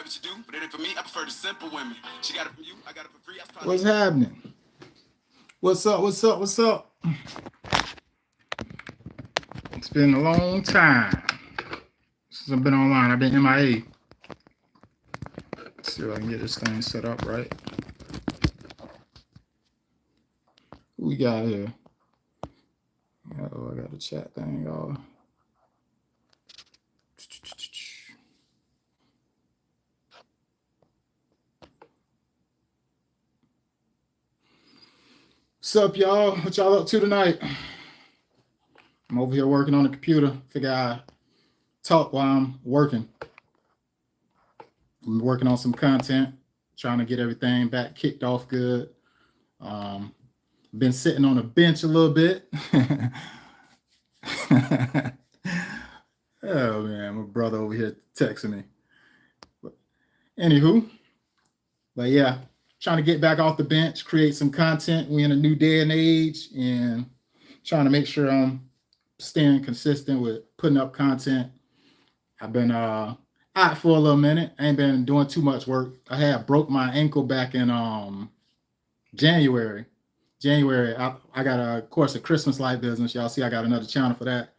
like what you do, but it ain't for me. I prefer the simple women. She got it from you, I got it for free. What's happening? What's up? What's up? What's up? It's been a long time since I've been online. I've been MIA. Let's see if I can get this thing set up right. Who we got here? Oh, I got the chat thing all. What's up, y'all? What y'all up to tonight? I'm over here working on the computer. Figure I talk while I'm working. I'm working on some content, trying to get everything back kicked off good. Been sitting on a bench a little bit. Oh man, my brother over here texting me. But anywho, yeah, trying to get back off the bench, create some content. We're in a new day and age, and trying to make sure I'm staying consistent with putting up content. I've been out for a little minute. I ain't been doing too much work. I had broke my ankle back in January. I got of course a Christmas light business. Y'all see I got another channel for that.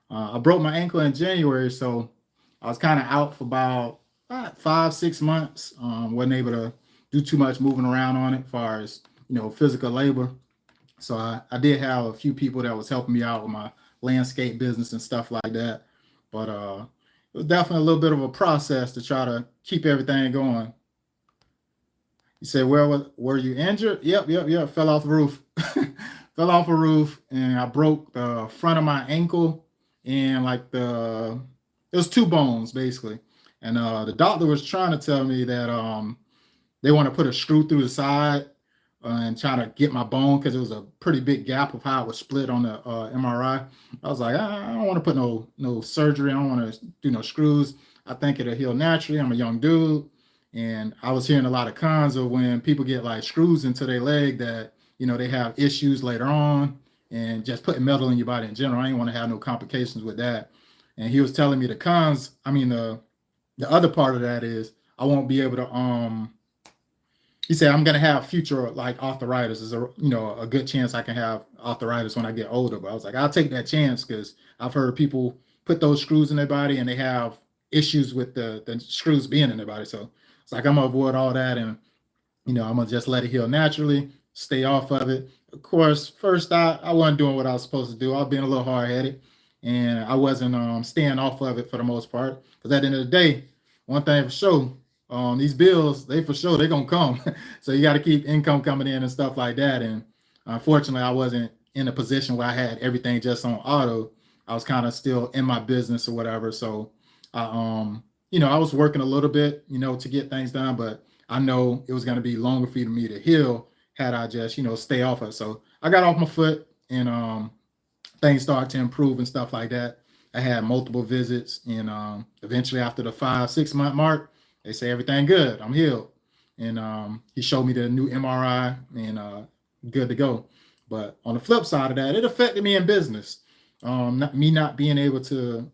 I broke my ankle in January, so I was kind of out for about 5-6 months. Wasn't able to do too much moving around on it as far as physical labor. So I did have a few people that was helping me out with my landscape business and stuff like that. But it was definitely a little bit of a process to try to keep everything going. You say, were you injured? Yep. Fell off the roof. Fell off a roof, and I broke the front of my ankle and it was 2 bones basically. And the doctor was trying to tell me that they want to put a screw through the side and try to get my bone because it was a pretty big gap of how it was split on the MRI. I was like, I don't want to put no surgery. I don't want to do no screws. I think it'll heal naturally. I'm a young dude. And I was hearing a lot of cons of when people get like screws into their leg that, they have issues later on, and just putting metal in your body in general. I didn't want to have no complications with that. And he was telling me the cons. I mean, the other part of that is I won't be able to, he said, I'm going to have future like arthritis. There's a good chance I can have arthritis when I get older. But I was like, I'll take that chance because I've heard people put those screws in their body and they have issues with the screws being in their body. So it's like, I'm going to avoid all that. And, I'm going to just let it heal naturally, stay off of it. Of course, first I wasn't doing what I was supposed to do. I was being a little hard-headed, and I wasn't staying off of it for the most part. Because at the end of the day, one thing for sure, these bills, they're going to come. So you got to keep income coming in and stuff like that. And unfortunately, I wasn't in a position where I had everything just on auto. I was kind of still in my business or whatever. So I was working a little bit, to get things done, but I know it was going to be longer for me to heal had I just, stay off of it. So I got off my foot, and things started to improve and stuff like that. I had multiple visits, and eventually after the 5-6 month mark, they say everything good. I'm healed. And he showed me the new MRI, and good to go. But on the flip side of that, it affected me in business. Not being able to,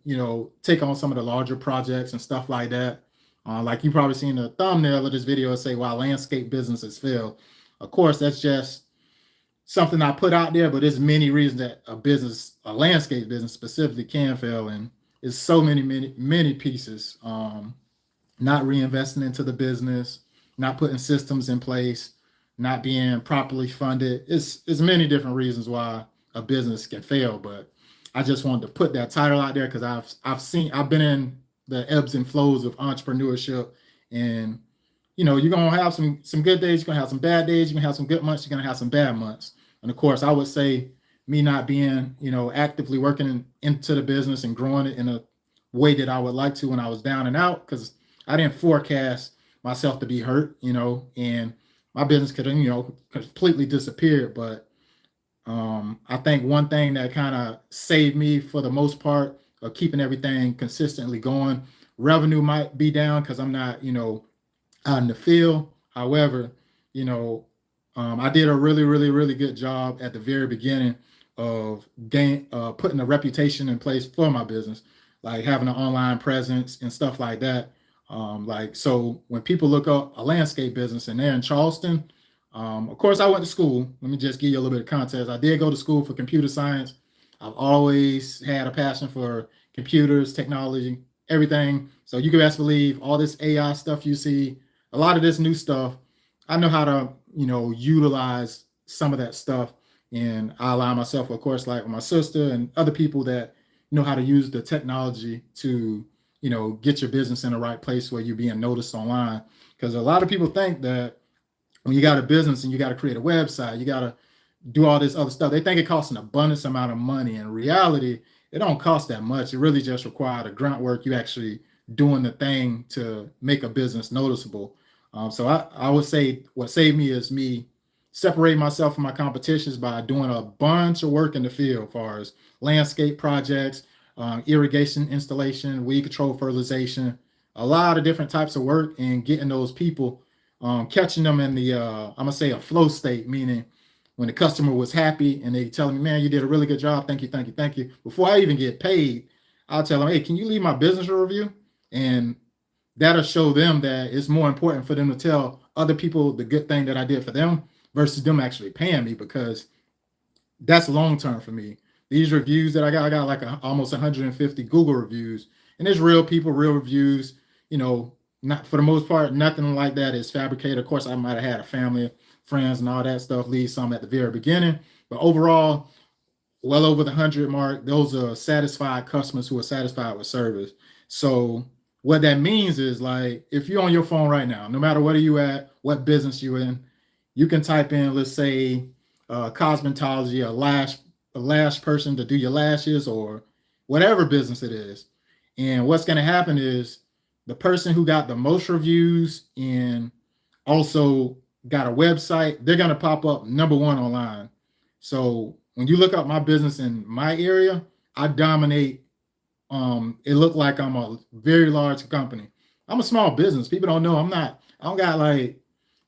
take on some of the larger projects and stuff like that. Like you probably seen the thumbnail of this video say why landscape businesses fail. Of course, that's just something I put out there, but there's many reasons that a landscape business specifically can fail. And it's so many pieces. Not reinvesting into the business, not putting systems in place, not being properly funded. It's many different reasons why a business can fail. But I just wanted to put that title out there because I've been in the ebbs and flows of entrepreneurship, and you're gonna have some good days, you're gonna have some bad days, you're gonna have some good months, you're gonna have some bad months. And of course, I would say me not being actively working into the business and growing it in a way that I would like to when I was down and out, because I didn't forecast myself to be hurt, and my business could completely disappeared. But I think one thing that kind of saved me for the most part of keeping everything consistently going, revenue might be down because I'm not, out in the field. However, I did a really, really, really good job at the very beginning of putting a reputation in place for my business, like having an online presence and stuff like that. Like, so when people look up a landscape business and they're in Charleston, of course, I went to school. Let me just give you a little bit of context. I did go to school for computer science. I've always had a passion for computers, technology, everything. So you can best believe all this AI stuff you see, a lot of this new stuff. I know how to, utilize some of that stuff, and I allow myself, of course, like my sister and other people that know how to use the technology to, get your business in the right place where you're being noticed online. Because a lot of people think that when you got a business and you got to create a website, you got to do all this other stuff. They think it costs an abundance amount of money. In reality, it don't cost that much. It really just required the grunt work. You actually doing the thing to make a business noticeable. So I would say what saved me is me separating myself from my competitions by doing a bunch of work in the field, as far as landscape projects, irrigation installation, weed control, fertilization, a lot of different types of work, and getting those people, catching them in the, I'm gonna say, a flow state, meaning when the customer was happy and they telling me, man, you did a really good job. Thank you, thank you, thank you. Before I even get paid, I'll tell them, hey, can you leave my business a review? And that'll show them that it's more important for them to tell other people the good thing that I did for them versus them actually paying me, because that's long term for me. These reviews that I got like almost 150 Google reviews, and it's real people, real reviews. Not for the most part, nothing like that is fabricated. Of course, I might have had a family, friends, and all that stuff leave some at the very beginning, but overall, well over the 100 mark, those are satisfied customers who are satisfied with service. So what that means is, like, if you're on your phone right now, no matter where you at, what business you're in, you can type in, let's say, cosmetology, a lash person to do your lashes, or whatever business it is. And what's going to happen is the person who got the most reviews and also got a website, they're going to pop up number one online. So when you look up my business in my area, I dominate. It looked like I'm a very large company. I'm a small business. People don't know I don't got like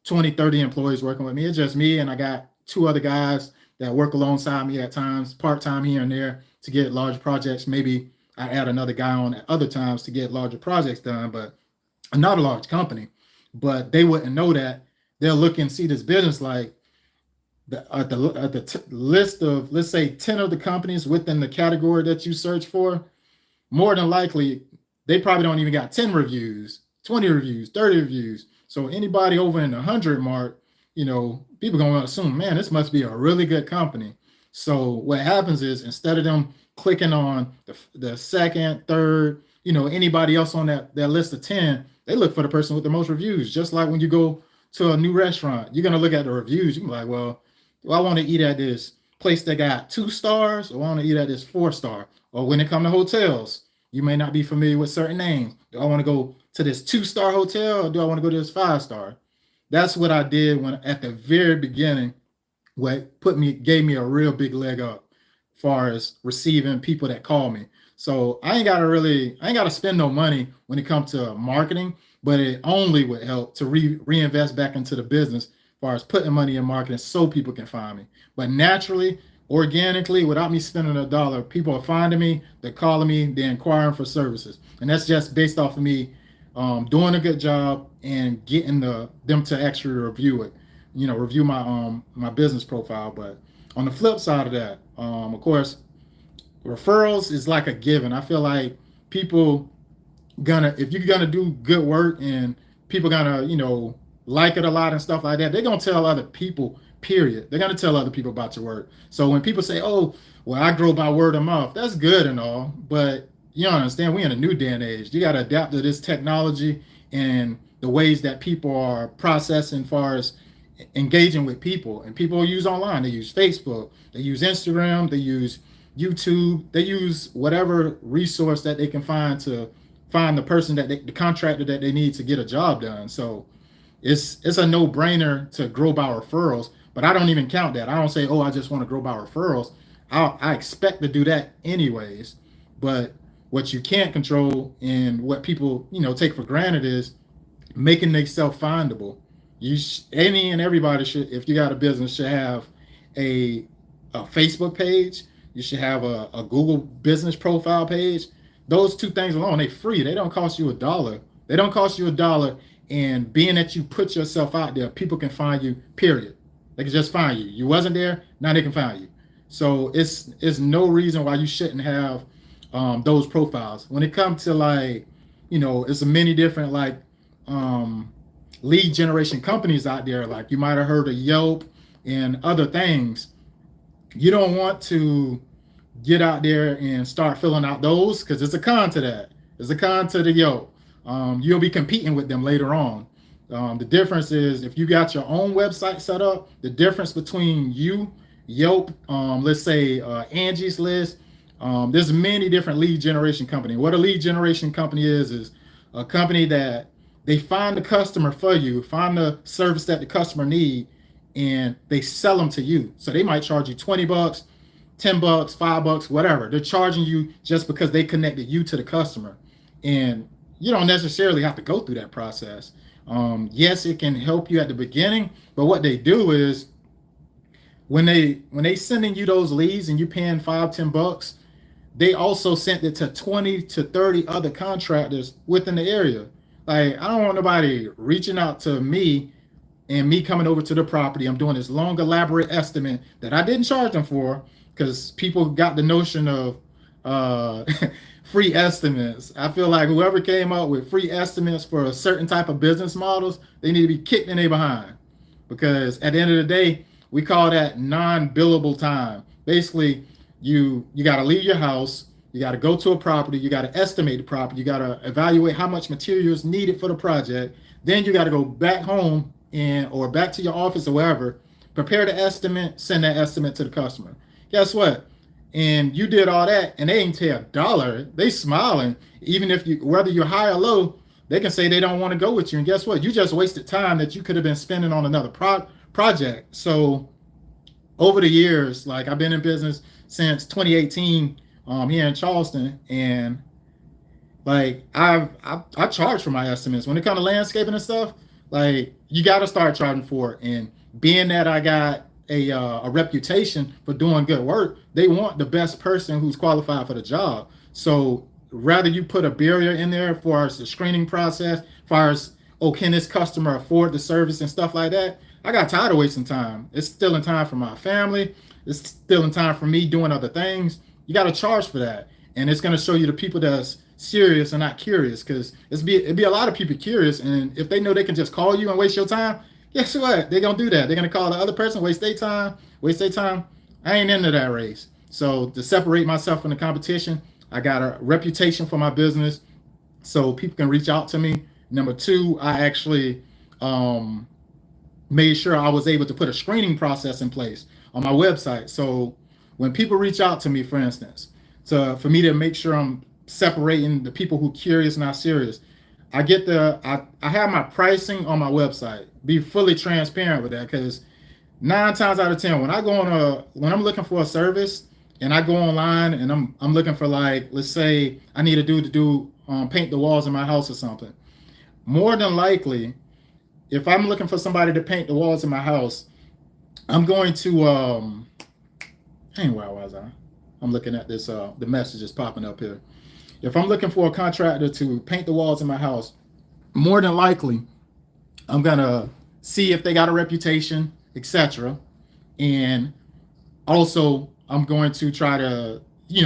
20, 30 employees working with me. It's just me, and I got two other guys that work alongside me at times, part-time here and there, to get large projects. Maybe I add another guy on at other times to get larger projects done, but I'm not a large company. But they wouldn't know that. They'll look and see this business like at the list of, let's say, 10 of the companies within the category that you search for. More than likely, they probably don't even got 10 reviews, 20 reviews, 30 reviews. So anybody over in the 100 mark, people going to assume, man, this must be a really good company. So what happens is, instead of them clicking on the second, third, anybody else on that list of 10, they look for the person with the most reviews. Just like when you go to a new restaurant, you're going to look at the reviews. You can be like, well, do I want to eat at this place that got 2 stars, or I want to eat at this 4-star? Or when it comes to hotels, you may not be familiar with certain names. Do I want to go to this 2-star hotel, or do I want to go to this 5-star? That's what I did when at the very beginning, what gave me a real big leg up as far as receiving people that call me. So I ain't gotta spend no money when it comes to marketing, but it only would help to reinvest back into the business as far as putting money in marketing so people can find me. But naturally, organically, without me spending a dollar, people are finding me, they're calling me, they're inquiring for services. And that's just based off of me doing a good job and getting them to actually review it, review my business profile. But on the flip side of that, of course, referrals is like a given. I feel like people if you're gonna do good work and people gonna, like it a lot and stuff like that, they're gonna tell other people, period. They're gonna tell other people about your work. So when people say, oh, well, I grow by word of mouth, that's good and all, but you don't understand, we're in a new day and age. You gotta adapt to this technology and the ways that people are processing as far as engaging with people. And people use online. They use Facebook, they use Instagram, they use YouTube, they use whatever resource that they can find to find the person the contractor that they need to get a job done. So it's a no-brainer to grow by referrals, but I don't even count that. I don't say, oh, I just want to grow by referrals. I expect to do that anyways. But what you can't control and what people, take for granted is making themselves findable. Any and everybody should, if you got a business, should have a Facebook page. You should have a Google business profile page. Those two things alone, they free. They don't cost you $1. They don't cost you a dollar. And being that you put yourself out there, people can find you, period. They can just find you. You wasn't there, now they can find you. So it's no reason why you shouldn't have those profiles. When it comes to like, it's a many different like lead generation companies out there. Like you might have heard of Yelp and other things. You don't want to get out there and start filling out those because it's a con to that. It's a con to the Yelp. You'll be competing with them later on. The difference is if you got your own website set up, the difference between you, Yelp, let's say Angie's List, there's many different lead generation companies. What a lead generation company is a company that they find the customer for you, find the service that the customer need, and they sell them to you. So they might charge you $20, $10, $5, whatever. They're charging you just because they connected you to the customer. And you don't necessarily have to go through that process. Yes, it can help you at the beginning, but what they do is when they sending you those leads and you paying $5, $10, they also sent it to 20 to 30 other contractors within the area. Like, I don't want nobody reaching out to me and me coming over to the property. I'm doing this long, elaborate estimate that I didn't charge them for because people got the notion of free estimates. I feel like whoever came up with free estimates for a certain type of business models, they need to be kicked in their behind, because at the end of the day, we call that non-billable time. Basically, you got to leave your house, you got to go to a property, you got to estimate the property, you got to evaluate how much material is needed for the project, then you got to go back home or back to your office or wherever, prepare the estimate, send that estimate to the customer. Guess what? And you did all that and they ain't pay $1. They smiling. Even if whether you're high or low, they can say they don't want to go with you. And guess what? You just wasted time that you could have been spending on another project. So over the years, like I've been in business since 2018 here in Charleston, and like I charge for my estimates. When it comes to landscaping and stuff, like you got to start charging for it. And being that I got a reputation for doing good work, they want the best person who's qualified for the job. So rather you put a barrier in there for the screening process, as far as, oh, can this customer afford the service and stuff like that? I got tired of wasting time. It's still in time for my family. It's still in time for me doing other things. You got to charge for that. And it's going to show you the people that's serious and not curious, because it'd be a lot of people curious. And if they know they can just call you and waste your time, guess what? They're going to do that. They're going to call the other person, waste their time. I ain't into that race. So to separate myself from the competition, I got a reputation for my business so people can reach out to me. Number two, I actually made sure I was able to put a screening process in place on my website. So when people reach out to me, for instance, for me to make sure I'm separating the people who curious, not serious, I have my pricing on my website. Be fully transparent with that, because 9 times out of 10, when I'm looking for a service and I go online and I'm looking for, like, let's say I need a dude to paint the walls in my house or something. More than likely, if I'm looking for somebody to paint the walls in my house, I'm going to where was I? I'm looking at this the message is popping up here. If I'm looking for a contractor to paint the walls in my house, more than likely I'm gonna see if they got a reputation, etc. And also I'm going to try to,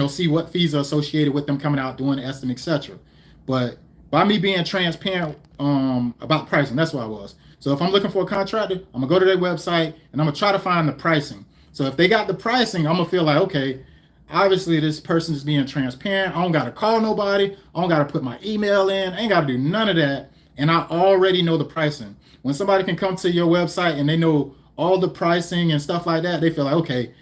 see what fees are associated with them coming out, doing the estimate, etc. But by me being transparent about pricing, that's what I was. So if I'm looking for a contractor, I'm gonna go to their website and I'm gonna try to find the pricing. So if they got the pricing, I'm gonna feel like, okay, obviously this person is being transparent. I don't gotta call nobody. I don't gotta put my email in. I ain't gotta do none of that. And I already know the pricing. When somebody can come to your website and they know all the pricing and stuff like that, they feel like, okay,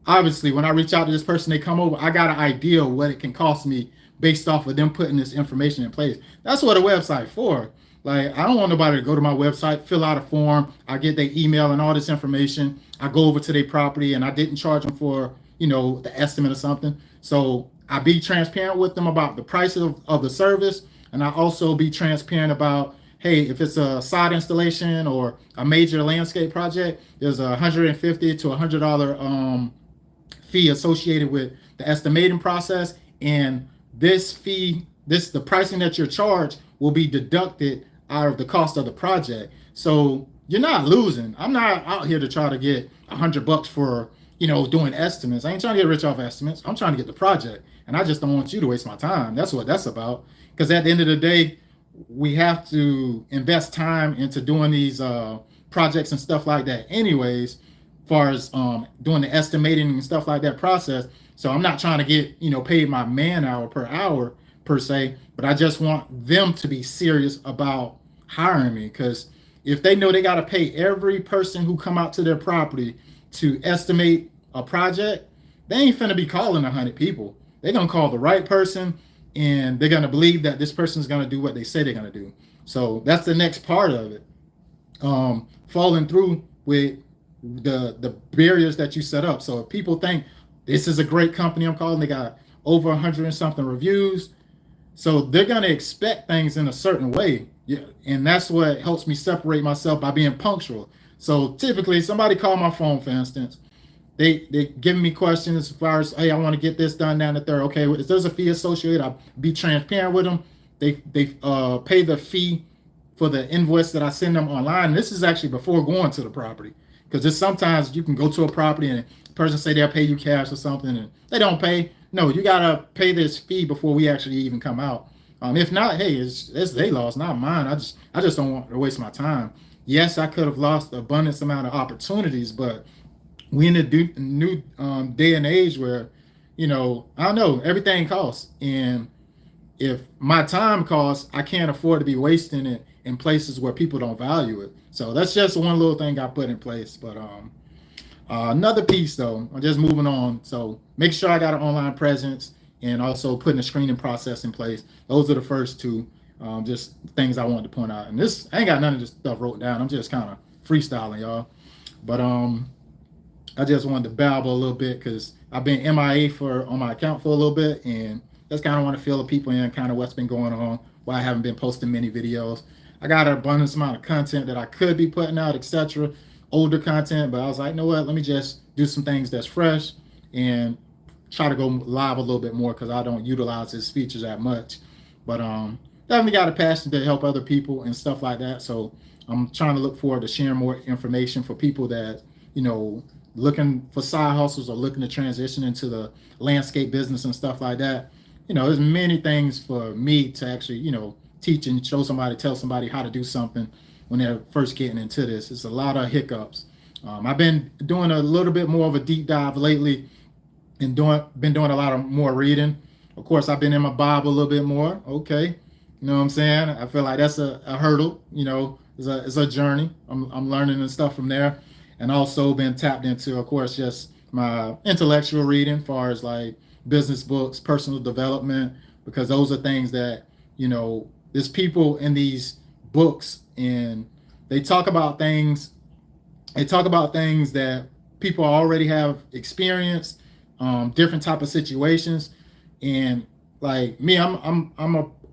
obviously when I reach out to this person, they come over, I got an idea of what it can cost me based off of them putting this information in place. That's what a website for. Like, I don't want nobody to go to my website, fill out a form, I get their email and all this information, I go over to their property and I didn't charge them for, the estimate or something. So I be transparent with them about the price of the service, and I also be transparent about, hey, if it's a side installation or a major landscape project, there's a $150 to $100 fee associated with the estimating process, and this fee, the pricing that you're charged will be deducted out of the cost of the project. So you're not losing. I'm not out here to try to get $100 for, doing estimates. I ain't trying to get rich off estimates. I'm trying to get the project. And I just don't want you to waste my time. That's what that's about. Because at the end of the day, we have to invest time into doing these projects and stuff like that anyways, as far as doing the estimating and stuff like that process. So I'm not trying to get, paid my man hour per hour per se, but I just want them to be serious about hiring me. Because if they know they got to pay every person who come out to their property to estimate a project, they ain't finna be calling 100 people. They're gonna call the right person, and they're gonna believe that this person's gonna do what they say they're gonna do. So that's the next part of it. Falling through with the barriers that you set up. So if people think this is a great company I'm calling, they got over 100 and something reviews, so they're gonna expect things in a certain way. Yeah, and that's what helps me separate myself by being punctual. So typically, somebody call my phone, for instance. They giving me questions as far as, hey, I want to get this done, down the third. Okay, if there's a fee associated, I'll be transparent with them. They pay the fee for the invoice that I send them online. And this is actually before going to the property, because there's sometimes you can go to a property and a person say they'll pay you cash or something and they don't pay. No, you gotta pay this fee before we actually even come out. If not, hey, it's their loss, not mine. I just don't want to waste my time. Yes, I could have lost an abundance amount of opportunities, but we in a new day and age where, I don't know, everything costs. And if my time costs, I can't afford to be wasting it in places where people don't value it. So that's just one little thing I put in place. But another piece, though, I'm just moving on. So make sure I got an online presence and also putting a screening process in place. Those are the first two, just things I wanted to point out. And this, I ain't got none of this stuff wrote down. I'm just kind of freestyling, y'all. But I just wanted to babble a little bit because I've been MIA on my account for a little bit, and just kind of want to fill the people in, kind of what's been going on, why I haven't been posting many videos. I got an abundance amount of content that I could be putting out, etc. Older content, but I was like, you know what? Let me just do some things that's fresh and try to go live a little bit more because I don't utilize his features that much. But definitely got a passion to help other people and stuff like that. So I'm trying to look forward to sharing more information for people that, looking for side hustles or looking to transition into the landscape business and stuff like that. There's many things for me to actually, teach and show somebody, tell somebody how to do something when they're first getting into this. It's a lot of hiccups. I've been doing a little bit more of a deep dive lately and been doing a lot of more reading. Of course, I've been in my Bible a little bit more. Okay. You know what I'm saying? I feel like that's a hurdle, it's a journey. I'm learning and stuff from there. And also been tapped into, of course, just my intellectual reading as far as like business books, personal development, because those are things that, there's people in these books and they talk about things that people already have experienced, different type of situations. And like me, I'm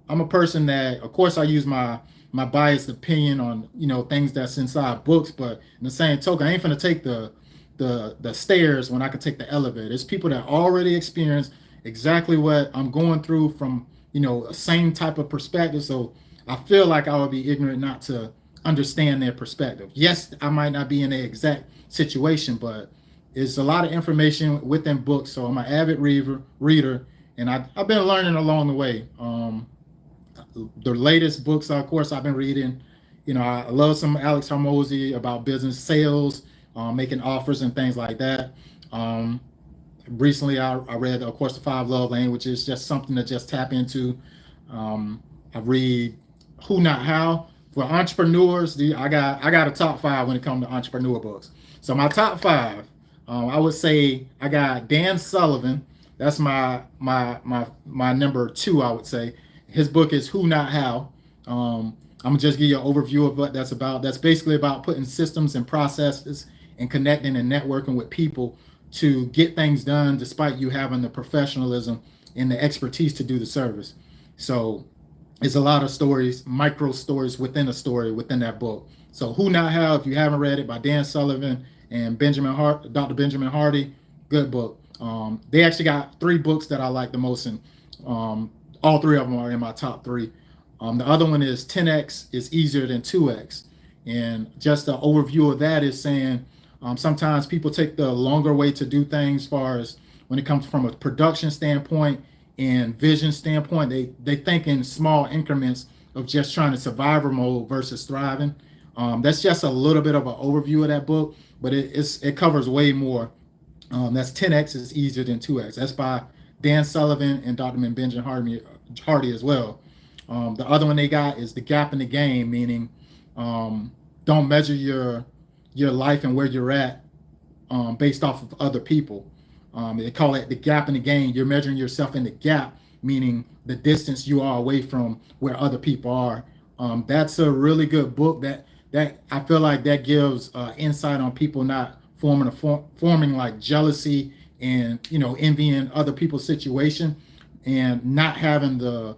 a person that, of course, I use my biased opinion on, things that's inside books, but in the same token, I ain't finna take the stairs when I could take the elevator. There's people that already experience exactly what I'm going through from, a same type of perspective. So I feel like I would be ignorant not to understand their perspective. Yes, I might not be in the exact situation, but it's a lot of information within books. So I'm an avid reader, and I've been learning along the way. The latest books, of course, I've been reading. I love some Alex Hormozy about business sales, making offers and things like that. Recently, I read, of course, The 5 Love Languages, just something to just tap into. I read Who Not How. For entrepreneurs, I got a top 5 when it comes to entrepreneur books. So my top 5, I would say I got Dan Sullivan. That's my number 2, I would say. His book is Who Not How. I'm gonna just give you an overview of what that's about. That's basically about putting systems and processes and connecting and networking with people to get things done despite you having the professionalism and the expertise to do the service. So it's a lot of stories, micro stories within a story within that book. So Who Not How, if you haven't read it, by Dan Sullivan and Dr. Benjamin Hardy, good book. They actually got 3 books that I like the most, and all 3 of them are in my top 3. The other one is 10x is easier than 2x. And just the overview of that is saying sometimes people take the longer way to do things as far as when it comes from a production standpoint and vision standpoint. They think in small increments of just trying to survivor mode versus thriving. That's just a little bit of an overview of that book, but it covers way more. That's 10x is easier than 2x. That's by Dan Sullivan and Dr. Benjamin Hardy as well. The other one they got is The Gap in the Game, meaning don't measure your life and where you're at based off of other people. They call it the gap in the game. You're measuring yourself in the gap, meaning the distance you are away from where other people are. That's a really good book that I feel like that gives insight on people not forming like jealousy and envying other people's situation and not having the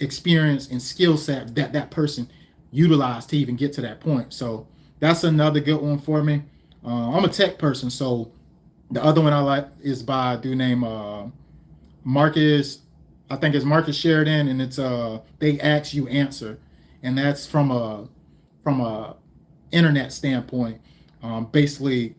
experience and skill set that person utilized to even get to that point. So that's another good one for me. I'm a tech person, so the other one I like is by a dude named Marcus. I think it's Marcus Sheridan, and it's They Ask You Answer, and that's from a internet standpoint, basically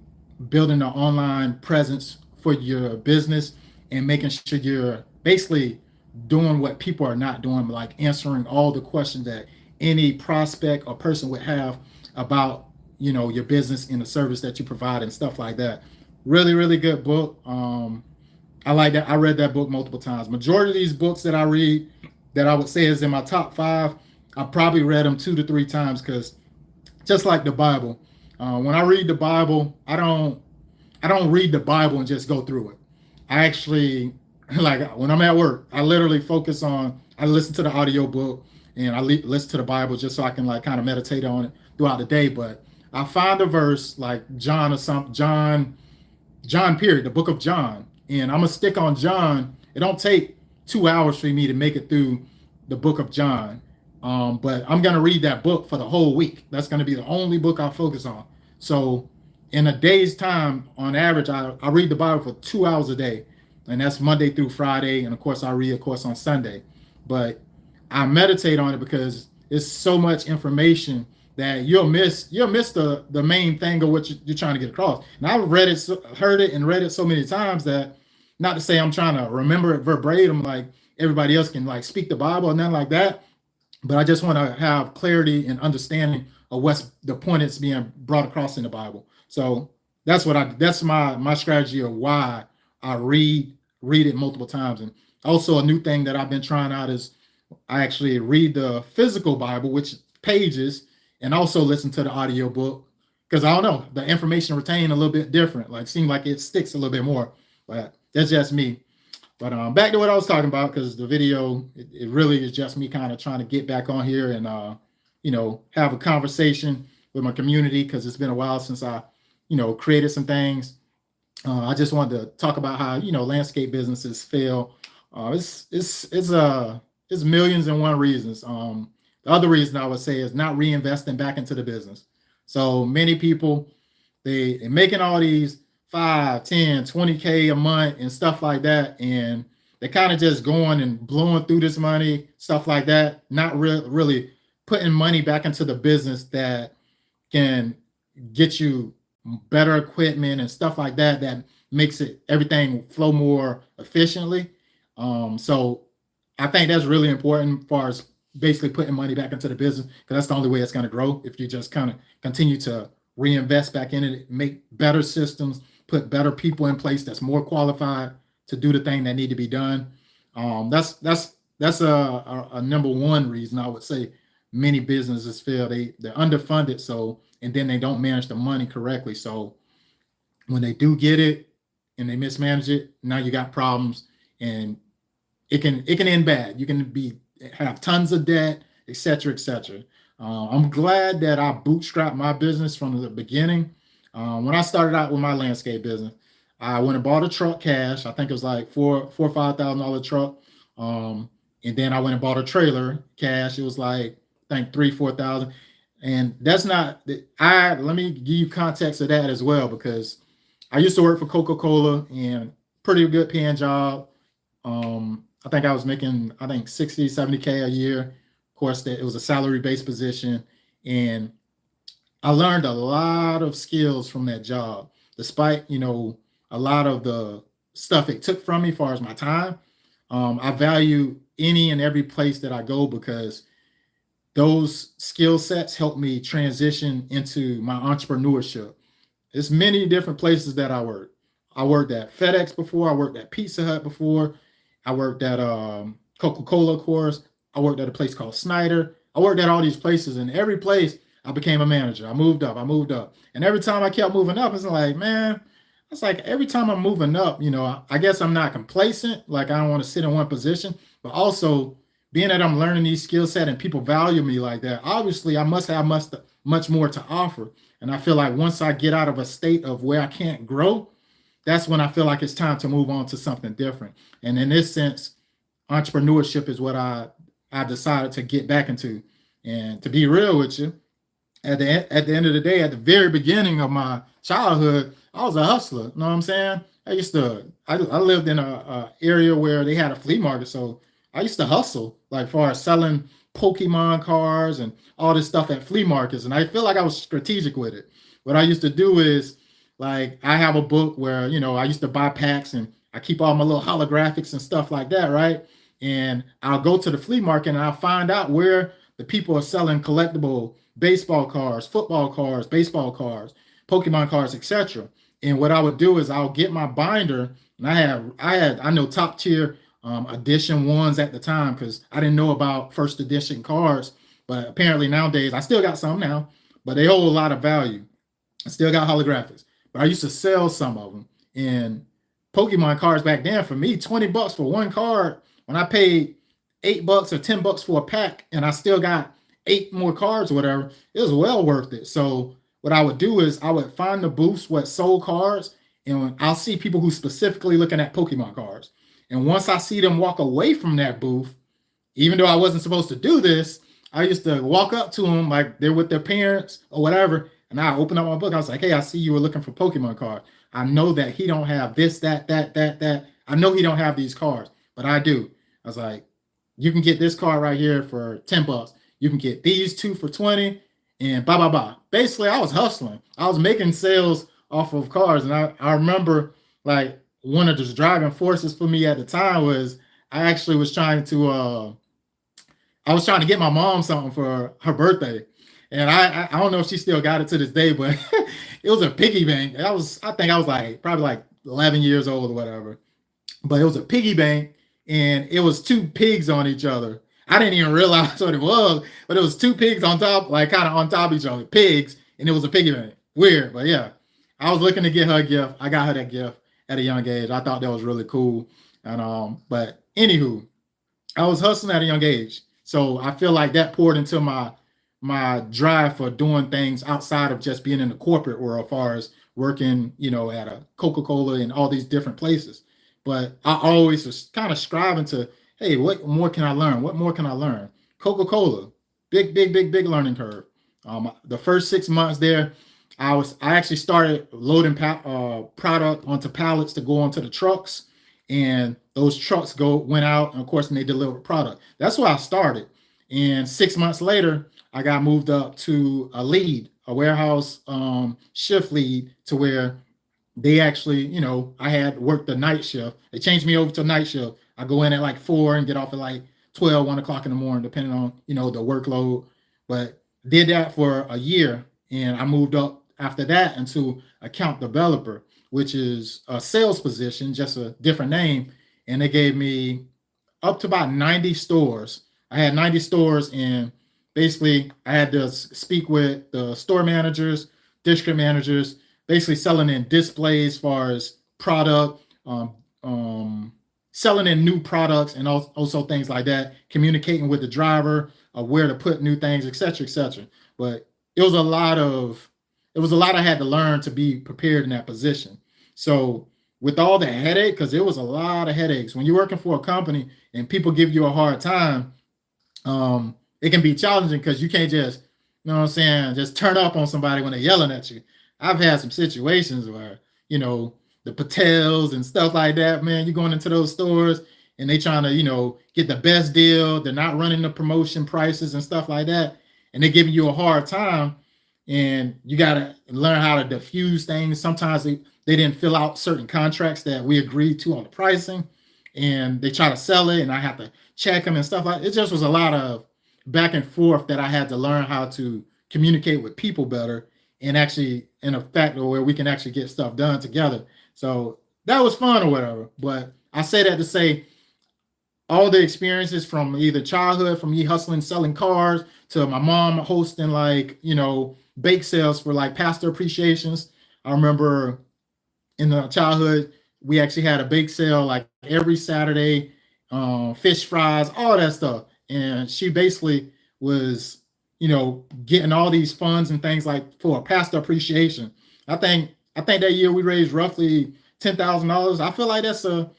building an online presence for your business and making sure you're basically doing what people are not doing, like answering all the questions that any prospect or person would have about your business and the service that you provide and stuff like that. Really, really good book. I like that. I read that book multiple times. Majority of these books that I read that I would say is in my top 5, I probably read them 2 to 3 times, because just like the Bible, when I read the Bible, I don't read the Bible and just go through it. I actually, like when I'm at work, I literally I listen to the audio book and I listen to the Bible just so I can like kind of meditate on it throughout the day. But I find a verse like John or something, John period, the book of John, and I'm gonna stick on John. It don't take 2 hours for me to make it through the book of John. But I'm gonna read that book for the whole week. That's gonna be the only book I focus on. So in a day's time, on average, I read the Bible for 2 hours a day, and that's Monday through Friday, and of course I read, of course, on Sunday. But I meditate on it because it's so much information that you'll miss the main thing of what you're trying to get across. And I've heard it and read it so many times that, not to say I'm trying to remember it verbatim like everybody else can like speak the Bible or nothing like that, but I just want to have clarity and understanding of what's the point that's being brought across in the Bible. So that's my strategy of why I read it multiple times. And also a new thing that I've been trying out is I actually read the physical Bible, which pages, and also listen to the audio book, because I don't know, the information retained a little bit different. Like seems like it sticks a little bit more, but that's just me. But back to what I was talking about, because the video, it really is just me kind of trying to get back on here and have a conversation with my community, because it's been a while since I created some things. I just wanted to talk about how landscape businesses fail. It's millions and one reasons. The other reason I would say is not reinvesting back into the business. So many people, they're making all these 5, 10, 20K a month and stuff like that, and they're kind of just going and blowing through this money, stuff like that, not really putting money back into the business that can get you better equipment and stuff like that makes everything flow more efficiently. So I think that's really important as far as basically putting money back into the business, because that's the only way it's going to grow. If you just kind of continue to reinvest back in it, make better systems, put better people in place that's more qualified to do the thing that need to be done. That's a number one reason I would say many businesses fail. They're underfunded, and then they don't manage the money correctly. So when they do get it and they mismanage it, now you got problems, and it can end bad. You can have tons of debt, et cetera, et cetera. I'm glad that I bootstrapped my business from the beginning. When I started out with my landscape business, I went and bought a truck cash. I think it was like $4,000 or $5,000 truck. And then I went and bought a trailer cash. It was like, I think $3,000-4,000. And that's not, let me give you context of that as well, because I used to work for Coca-Cola, and pretty good paying job. I think I was making, 60, 70K a year. Of course, that it was a salary-based position, and I learned a lot of skills from that job, despite a lot of the stuff it took from me as far as my time. I value any and every place that I go because those skill sets help me transition into my entrepreneurship. There's many different places that I work. I worked at FedEx before. I worked at Pizza Hut before. I worked at Coca-Cola, of course. I worked at a place called Snyder. I worked at all these places, and every place I became a manager. I moved up. I moved up, and every time I kept moving up, it's like, man, it's like every time I'm moving up, I guess I'm not complacent. Like I don't want to sit in one position, but also being that I'm learning these skill set and people value me like that, obviously I must have much more to offer. And I feel like once I get out of a state of where I can't grow, that's when I feel like it's time to move on to something different. And in this sense, entrepreneurship is what I decided to get back into. And to be real with you, at the end of the day, at the very beginning of my childhood, I was a hustler. You know what I'm saying? I lived in a area where they had a flea market, so I used to hustle, like far as selling Pokemon cards and all this stuff at flea markets. And I feel like I was strategic with it. What I used to do is, like, I have a book where, I used to buy packs and I keep all my little holographics and stuff like that, right? And I'll go to the flea market and I'll find out where the people are selling collectible baseball cards, football cards, baseball cards, Pokemon cards, etc. And what I would do is I'll get my binder, and I know top tier edition ones at the time because I didn't know about first edition cards, but apparently nowadays I still got some now, but they hold a lot of value. I still got holographics, but I used to sell some of them. And Pokemon cards back then, for me, $20 for one card, when I paid $8 or $10 for a pack, and I still got 8 more cards or whatever, it was well worth it. So what I would do is I would find the booths what sold cards, and I'll see people who specifically looking at Pokemon cards. And once I see them walk away from that booth, even though I wasn't supposed to do this, I used to walk up to them like they're with their parents or whatever, and I open up my book. I was like, hey, I see you were looking for Pokemon cards. I know that he don't have this, that. I know he don't have these cards, but I do. I was like, you can get this card right here for $10. You can get these 2 for 20, and blah, blah, blah. Basically, I was hustling. I was making sales off of cards, and I remember, like, one of the driving forces for me at the time was I actually was trying to get my mom something for her birthday. And I don't know if she still got it to this day, but it was a piggy bank. I think I was like probably like 11 years old or whatever. But it was a piggy bank, and it was 2 pigs on each other. I didn't even realize what it was, but it was 2 pigs on top, like kind of on top of each other, pigs, and it was a piggy bank. Weird, but yeah. I was looking to get her a gift. I got her that gift at a young age. I thought that was really cool. And but anywho, I was hustling at a young age. So I feel like that poured into my drive for doing things outside of just being in the corporate world, as far as working, at a Coca-Cola and all these different places. But I always was kind of striving to, hey, what more can I learn? What more can I learn? Coca-Cola, big learning curve. The first 6 months there, I actually started loading product onto pallets to go onto the trucks, and those trucks went out, and of course, they delivered product. That's where I started. And 6 months later, I got moved up to a warehouse shift lead, to where they actually, I had worked the night shift. They changed me over to night shift. I go in at like 4 and get off at like 12, 1 o'clock in the morning, depending on, the workload. But did that for a year, and I moved up after that into account developer, which is a sales position, just a different name. And they gave me up to about 90 stores. I had 90 stores, and basically I had to speak with the store managers, district managers, basically selling in displays as far as product, selling in new products, and also things like that, communicating with the driver of where to put new things, et cetera, et cetera. But it was a lot I had to learn to be prepared in that position. So with all the headache, because it was a lot of headaches. When you're working for a company and people give you a hard time, it can be challenging because you can't just, just turn up on somebody when they're yelling at you. I've had some situations where, the Patels and stuff like that, man, you're going into those stores and they trying to, get the best deal. They're not running the promotion prices and stuff like that. And they're giving you a hard time. And you got to learn how to diffuse things. Sometimes they didn't fill out certain contracts that we agreed to on the pricing, and they try to sell it, and I have to check them and stuff like that. It just was a lot of back and forth that I had to learn how to communicate with people better, and actually in a factor where we can actually get stuff done together. So that was fun or whatever. But I say that to say all the experiences from either childhood, from me hustling, selling cars, to my mom hosting bake sales for like pastor appreciations. I remember in the childhood, we actually had a bake sale like every Saturday, fish fries, all that stuff. And she basically was, getting all these funds and things like for a pastor appreciation. I think that year we raised roughly $10,000. I feel like that's a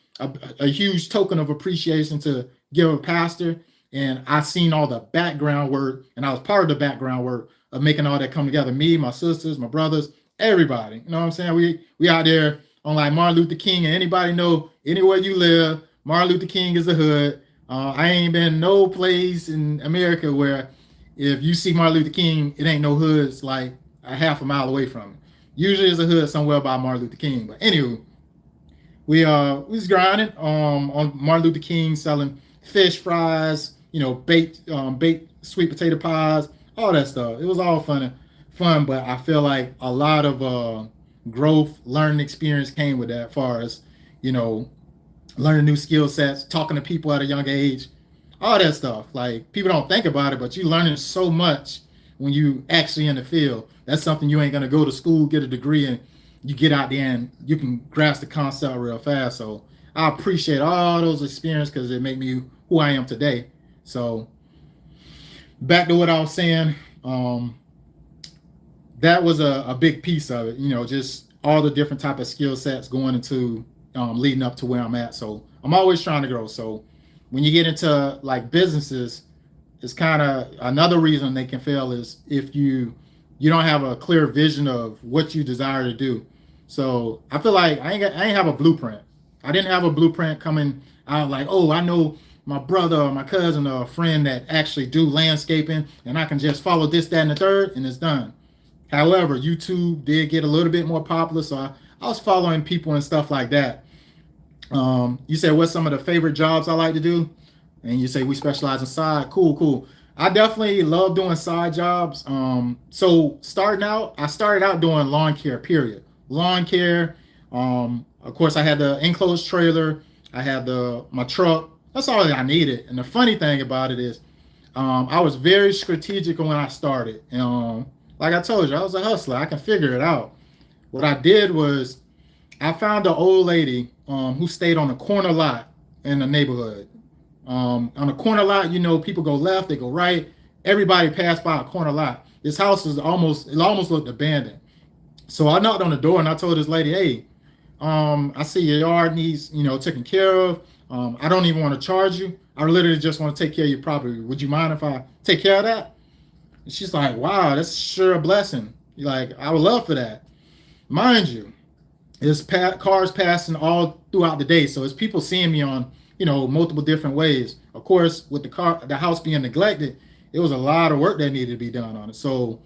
huge token of appreciation to give a pastor. And I seen all the background work, and I was part of the background work of making all that come together. Me, my sisters, my brothers, everybody. You know what I'm saying? We out there on like Martin Luther King, and anybody know anywhere you live, Martin Luther King is the hood. I ain't been no place in America where if you see Martin Luther King, it ain't no hoods like a half a mile away from it. Usually it's a hood somewhere by Martin Luther King. But anywho, we was grinding on Martin Luther King, selling fish fries, baked sweet potato pies, all that stuff. It was all fun, but I feel like a lot of growth, learning experience came with that, as far as, learning new skill sets, talking to people at a young age, all that stuff. Like, people don't think about it, but you learning so much when you actually in the field. That's something you ain't gonna go to school, get a degree, and you get out there and you can grasp the concept real fast. So I appreciate all those experiences because it made me who I am today. So back to what I was saying, that was a big piece of it, just all the different type of skill sets going into leading up to where I'm at. So I'm always trying to grow. So when you get into like businesses, it's kind of another reason they can fail is if you don't have a clear vision of what you desire to do. So I feel like I ain't have a blueprint. I didn't have a blueprint coming out like, oh, I know my brother or my cousin or a friend that actually do landscaping, and I can just follow this, that, and the third, and it's done. However, YouTube did get a little bit more popular, so I was following people and stuff like that. You said, what's some of the favorite jobs I like to do? And you say we specialize in side. Cool. I definitely love doing side jobs. So I started out doing lawn care, period. Lawn care. Of course, I had the enclosed trailer. I had my truck. That's all that I needed. And the funny thing about it is, I was very strategic when I started. Like I told you, I was a hustler. I can figure it out. What I did was I found an old lady who stayed on a corner lot in the neighborhood. On a corner lot, people go left, they go right. Everybody passed by a corner lot. This house almost looked abandoned. So I knocked on the door and I told this lady, hey, I see your yard needs, taken care of. I don't even want to charge you. I literally just want to take care of your property. Would you mind if I take care of that? And she's like, wow, that's sure a blessing. Like, I would love for that. Mind you, there's cars passing all throughout the day. So it's people seeing me on, multiple different ways. Of course, with the house being neglected, it was a lot of work that needed to be done on it. So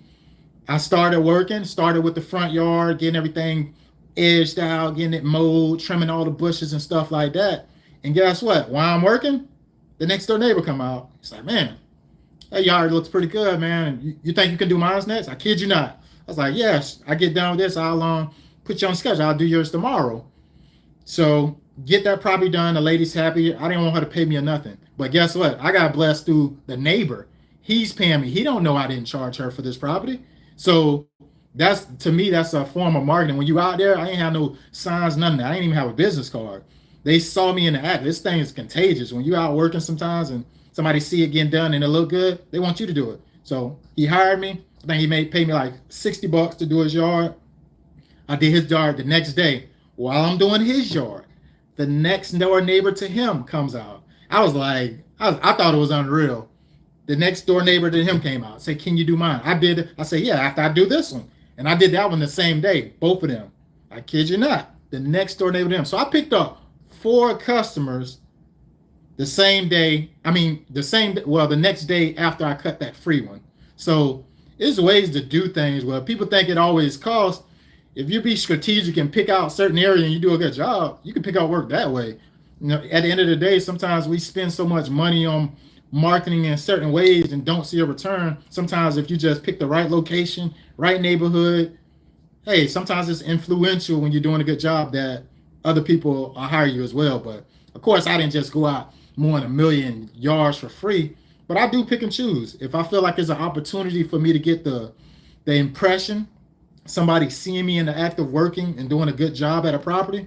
I started with the front yard, getting everything edged out, getting it mowed, trimming all the bushes and stuff like that. And guess what? While I'm working, the next door neighbor come out. He's like, man, that yard looks pretty good, man. And you think you can do mine next? I kid you not. I was like, yes, I get done with this. I'll put you on schedule. I'll do yours tomorrow. So get that property done. The lady's happy. I didn't want her to pay me or nothing. But guess what? I got blessed through the neighbor. He's paying me. He don't know I didn't charge her for this property. So to me, that's a form of marketing. When you out there, I ain't have no signs, nothing. I ain't even have a business card. They saw me in the act. This thing is contagious. When you out working sometimes and somebody see it getting done and it look good, they want you to do it. So he hired me. I think he paid me like $60 to do his yard. I did his yard the next day. While I'm doing his yard, the next door neighbor to him comes out. I was like, I thought it was unreal. The next door neighbor to him came out. Said, can you do mine? I did. I said, yeah, after I do this one. And I did that one the same day, both of them. I kid you not. The next door neighbor to him. So I picked up 4 customers the same day. I mean, the next day after I cut that free one. So there's ways to do things where people think it always costs. If you be strategic and pick out certain area and you do a good job, you can pick out work that way. At the end of the day, sometimes we spend so much money on marketing in certain ways and don't see a return. Sometimes if you just pick the right location, right neighborhood, hey, sometimes it's influential when you're doing a good job that other people will hire you as well. But of course, I didn't just go out mowing 1,000,000 yards for free, but I do pick and choose. If I feel like there's an opportunity for me to get the impression, somebody seeing me in the act of working and doing a good job at a property,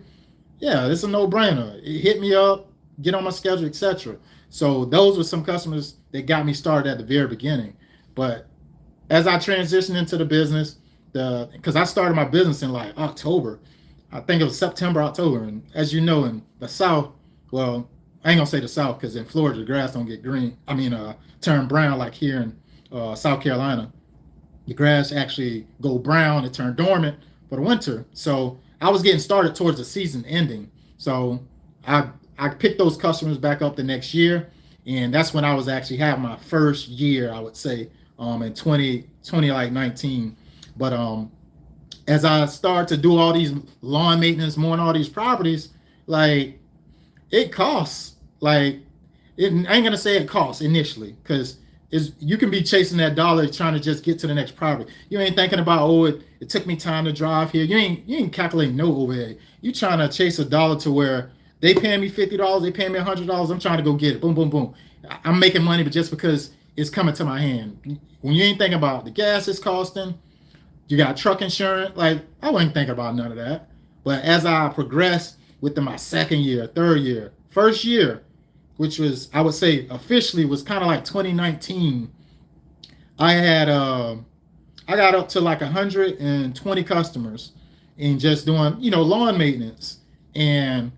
yeah, it's a no-brainer. It hit me up, get on my schedule, etc. So those were some customers that got me started at the very beginning. But as I transitioned into the business, because I started my business in like October, I think it was September, October, and as you know, in the South, well, I ain't gonna say the South because in Florida the grass don't get green. I mean, turn brown like here in South Carolina. The grass actually go brown and turn dormant for the winter. So I was getting started towards the season ending. So I picked those customers back up the next year, and that's when I was actually having my first year, I would say, in 2019. But as I started to do all these lawn maintenance, mowing all these properties, like it costs. Like I ain't gonna say it costs initially, because you can be chasing that dollar trying to just get to the next property. You ain't thinking about, oh, it took me time to drive here. You ain't calculating no overhead. You trying to chase a dollar to where they paying me $50, they paying me $100. I'm trying to go get it. Boom, boom, boom. I'm making money, but just because it's coming to my hand. When you ain't thinking about the gas it's costing, you got truck insurance. Like I wasn't thinking about none of that. But as I progressed within my second year, third year, first year, which was, I would say officially was kind of like 2019, I got up to like 120 customers in just doing, lawn maintenance. And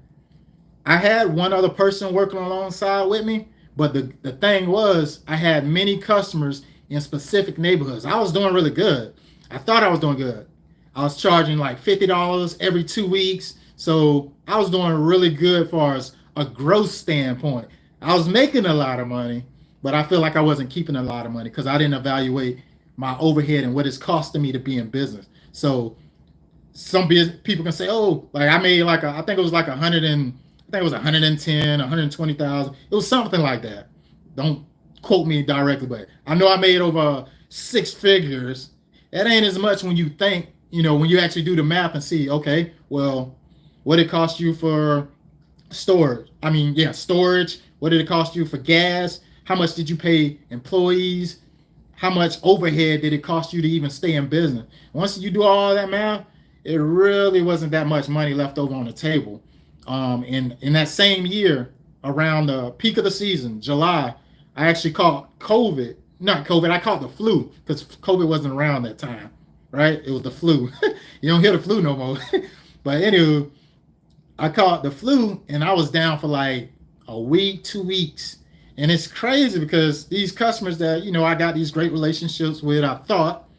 I had one other person working alongside with me, but the thing was I had many customers in specific neighborhoods. I was doing really good. I thought I was doing good. I was charging like $50 every 2 weeks. So I was doing really good as far as a growth standpoint. I was making a lot of money, but I feel like I wasn't keeping a lot of money because I didn't evaluate my overhead and what it's costing me to be in business. So some people can say, oh, like I made like I think it was like 110, 120,000. It was something like that. Don't quote me directly, but I know I made over 6 figures. That ain't as much when you think, when you actually do the math and see, okay, well, what it cost you for storage? Storage. What did it cost you for gas? How much did you pay employees? How much overhead did it cost you to even stay in business? Once you do all that math, it really wasn't that much money left over on the table. In that same year, around the peak of the season, July, I actually caught COVID. Not COVID, I caught the flu because COVID wasn't around that time, right? It was the flu. You don't hear the flu no more. But anyway, I caught the flu and I was down for like a week, 2 weeks. And it's crazy because these customers that, I got these great relationships with, I thought,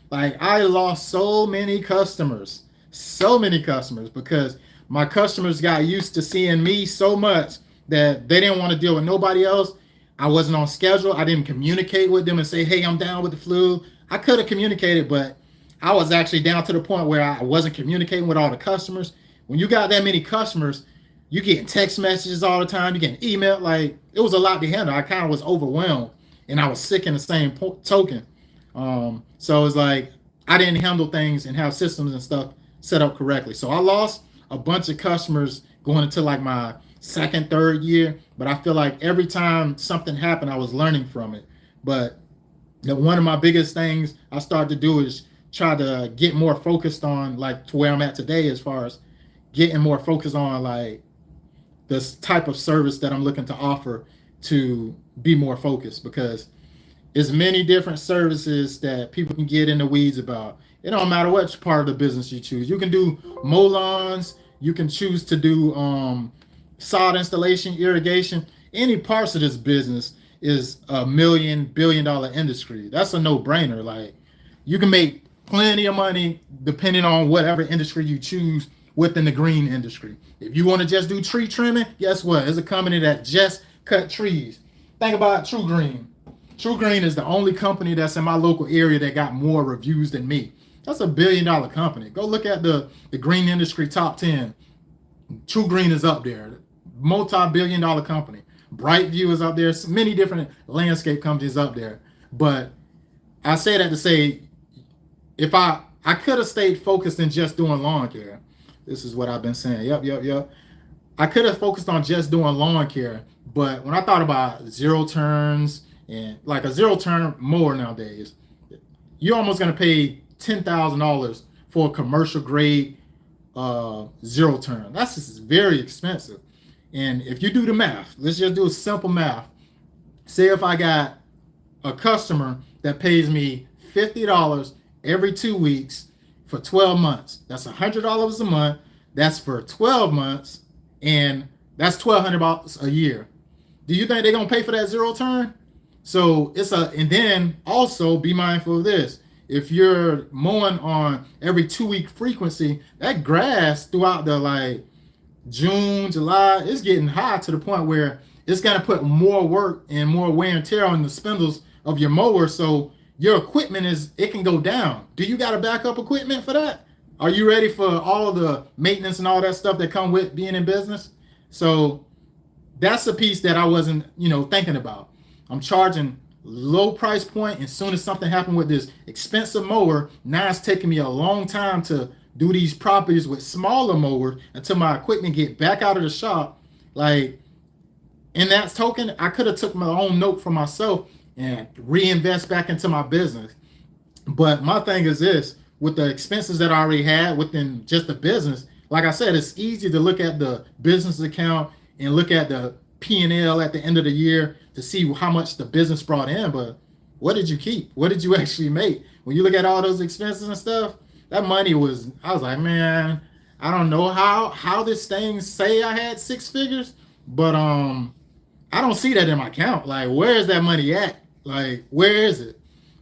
like I lost so many customers because my customers got used to seeing me so much that they didn't want to deal with nobody else. I wasn't on schedule. I didn't communicate with them and say, hey, I'm down with the flu. I could have communicated, but I was actually down to the point where I wasn't communicating with all the customers. When you got that many customers, you getting text messages all the time, you getting email. Like it was a lot to handle. I kind of was overwhelmed and I was sick in the same token. So it's like I didn't handle things and have systems and stuff set up correctly. So I lost a bunch of customers going into like my second, third year. But I feel like every time something happened, I was learning from it. But one of my biggest things I started to do is try to get more focused on like to where I'm at today, as far as getting more focused on like this type of service that I'm looking to offer to be more focused, because there's many different services that people can get in the weeds about. It don't matter which part of the business you choose. You can do mow lawns, you can choose to do sod installation, irrigation. Any parts of this business is a $1,000,000,000,000 industry. That's a no-brainer. Like you can make plenty of money depending on whatever industry you choose within the green industry. If you want to just do tree trimming, guess what? There's a company that just cut trees. Think about True Green. True Green is the only company that's in my local area that got more reviews than me. That's $1 billion company. Go look at the green industry top 10. True Green is up there. Multi-billion-dollar company. Brightview is up there. Many different landscape companies up there. But I say that to say, if I could have stayed focused in just doing lawn care. This is what I've been saying. Yep. I could have focused on just doing lawn care. But when I thought about zero turns and like a zero turn mower nowadays, you're almost going to pay $10,000 for a commercial grade zero turn. That's just very expensive. And if you do the math, let's just do a simple math. Say if I got a customer that pays me $50 every 2 weeks for 12 months. That's $100 a month. That's for 12 months. And that's $1,200 a year. Do you think they're going to pay for that zero turn? So and then also be mindful of this. If you're mowing on every 2 week frequency, that grass throughout the like June, July, it's getting high to the point where it's going to put more work and more wear and tear on the spindles of your mower. So your equipment it can go down. Do you got a backup equipment for that? Are you ready for all the maintenance and all that stuff that come with being in business? So that's a piece that I wasn't, thinking about. I'm charging low price point. And as soon as something happened with this expensive mower, now it's taking me a long time to do these properties with smaller mowers until my equipment get back out of the shop. Like, in that token, I could have took my own note for myself and reinvest back into my business. But my thing is this, with the expenses that I already had within just the business, like I said, it's easy to look at the business account and look at the P&L at the end of the year to see how much the business brought in. But what did you keep? What did you actually make? When you look at all those expenses and stuff, that money I was like, man, I don't know how this thing say I had 6 figures, but I don't see that in my account. Like, where is that money at? Like, where is it?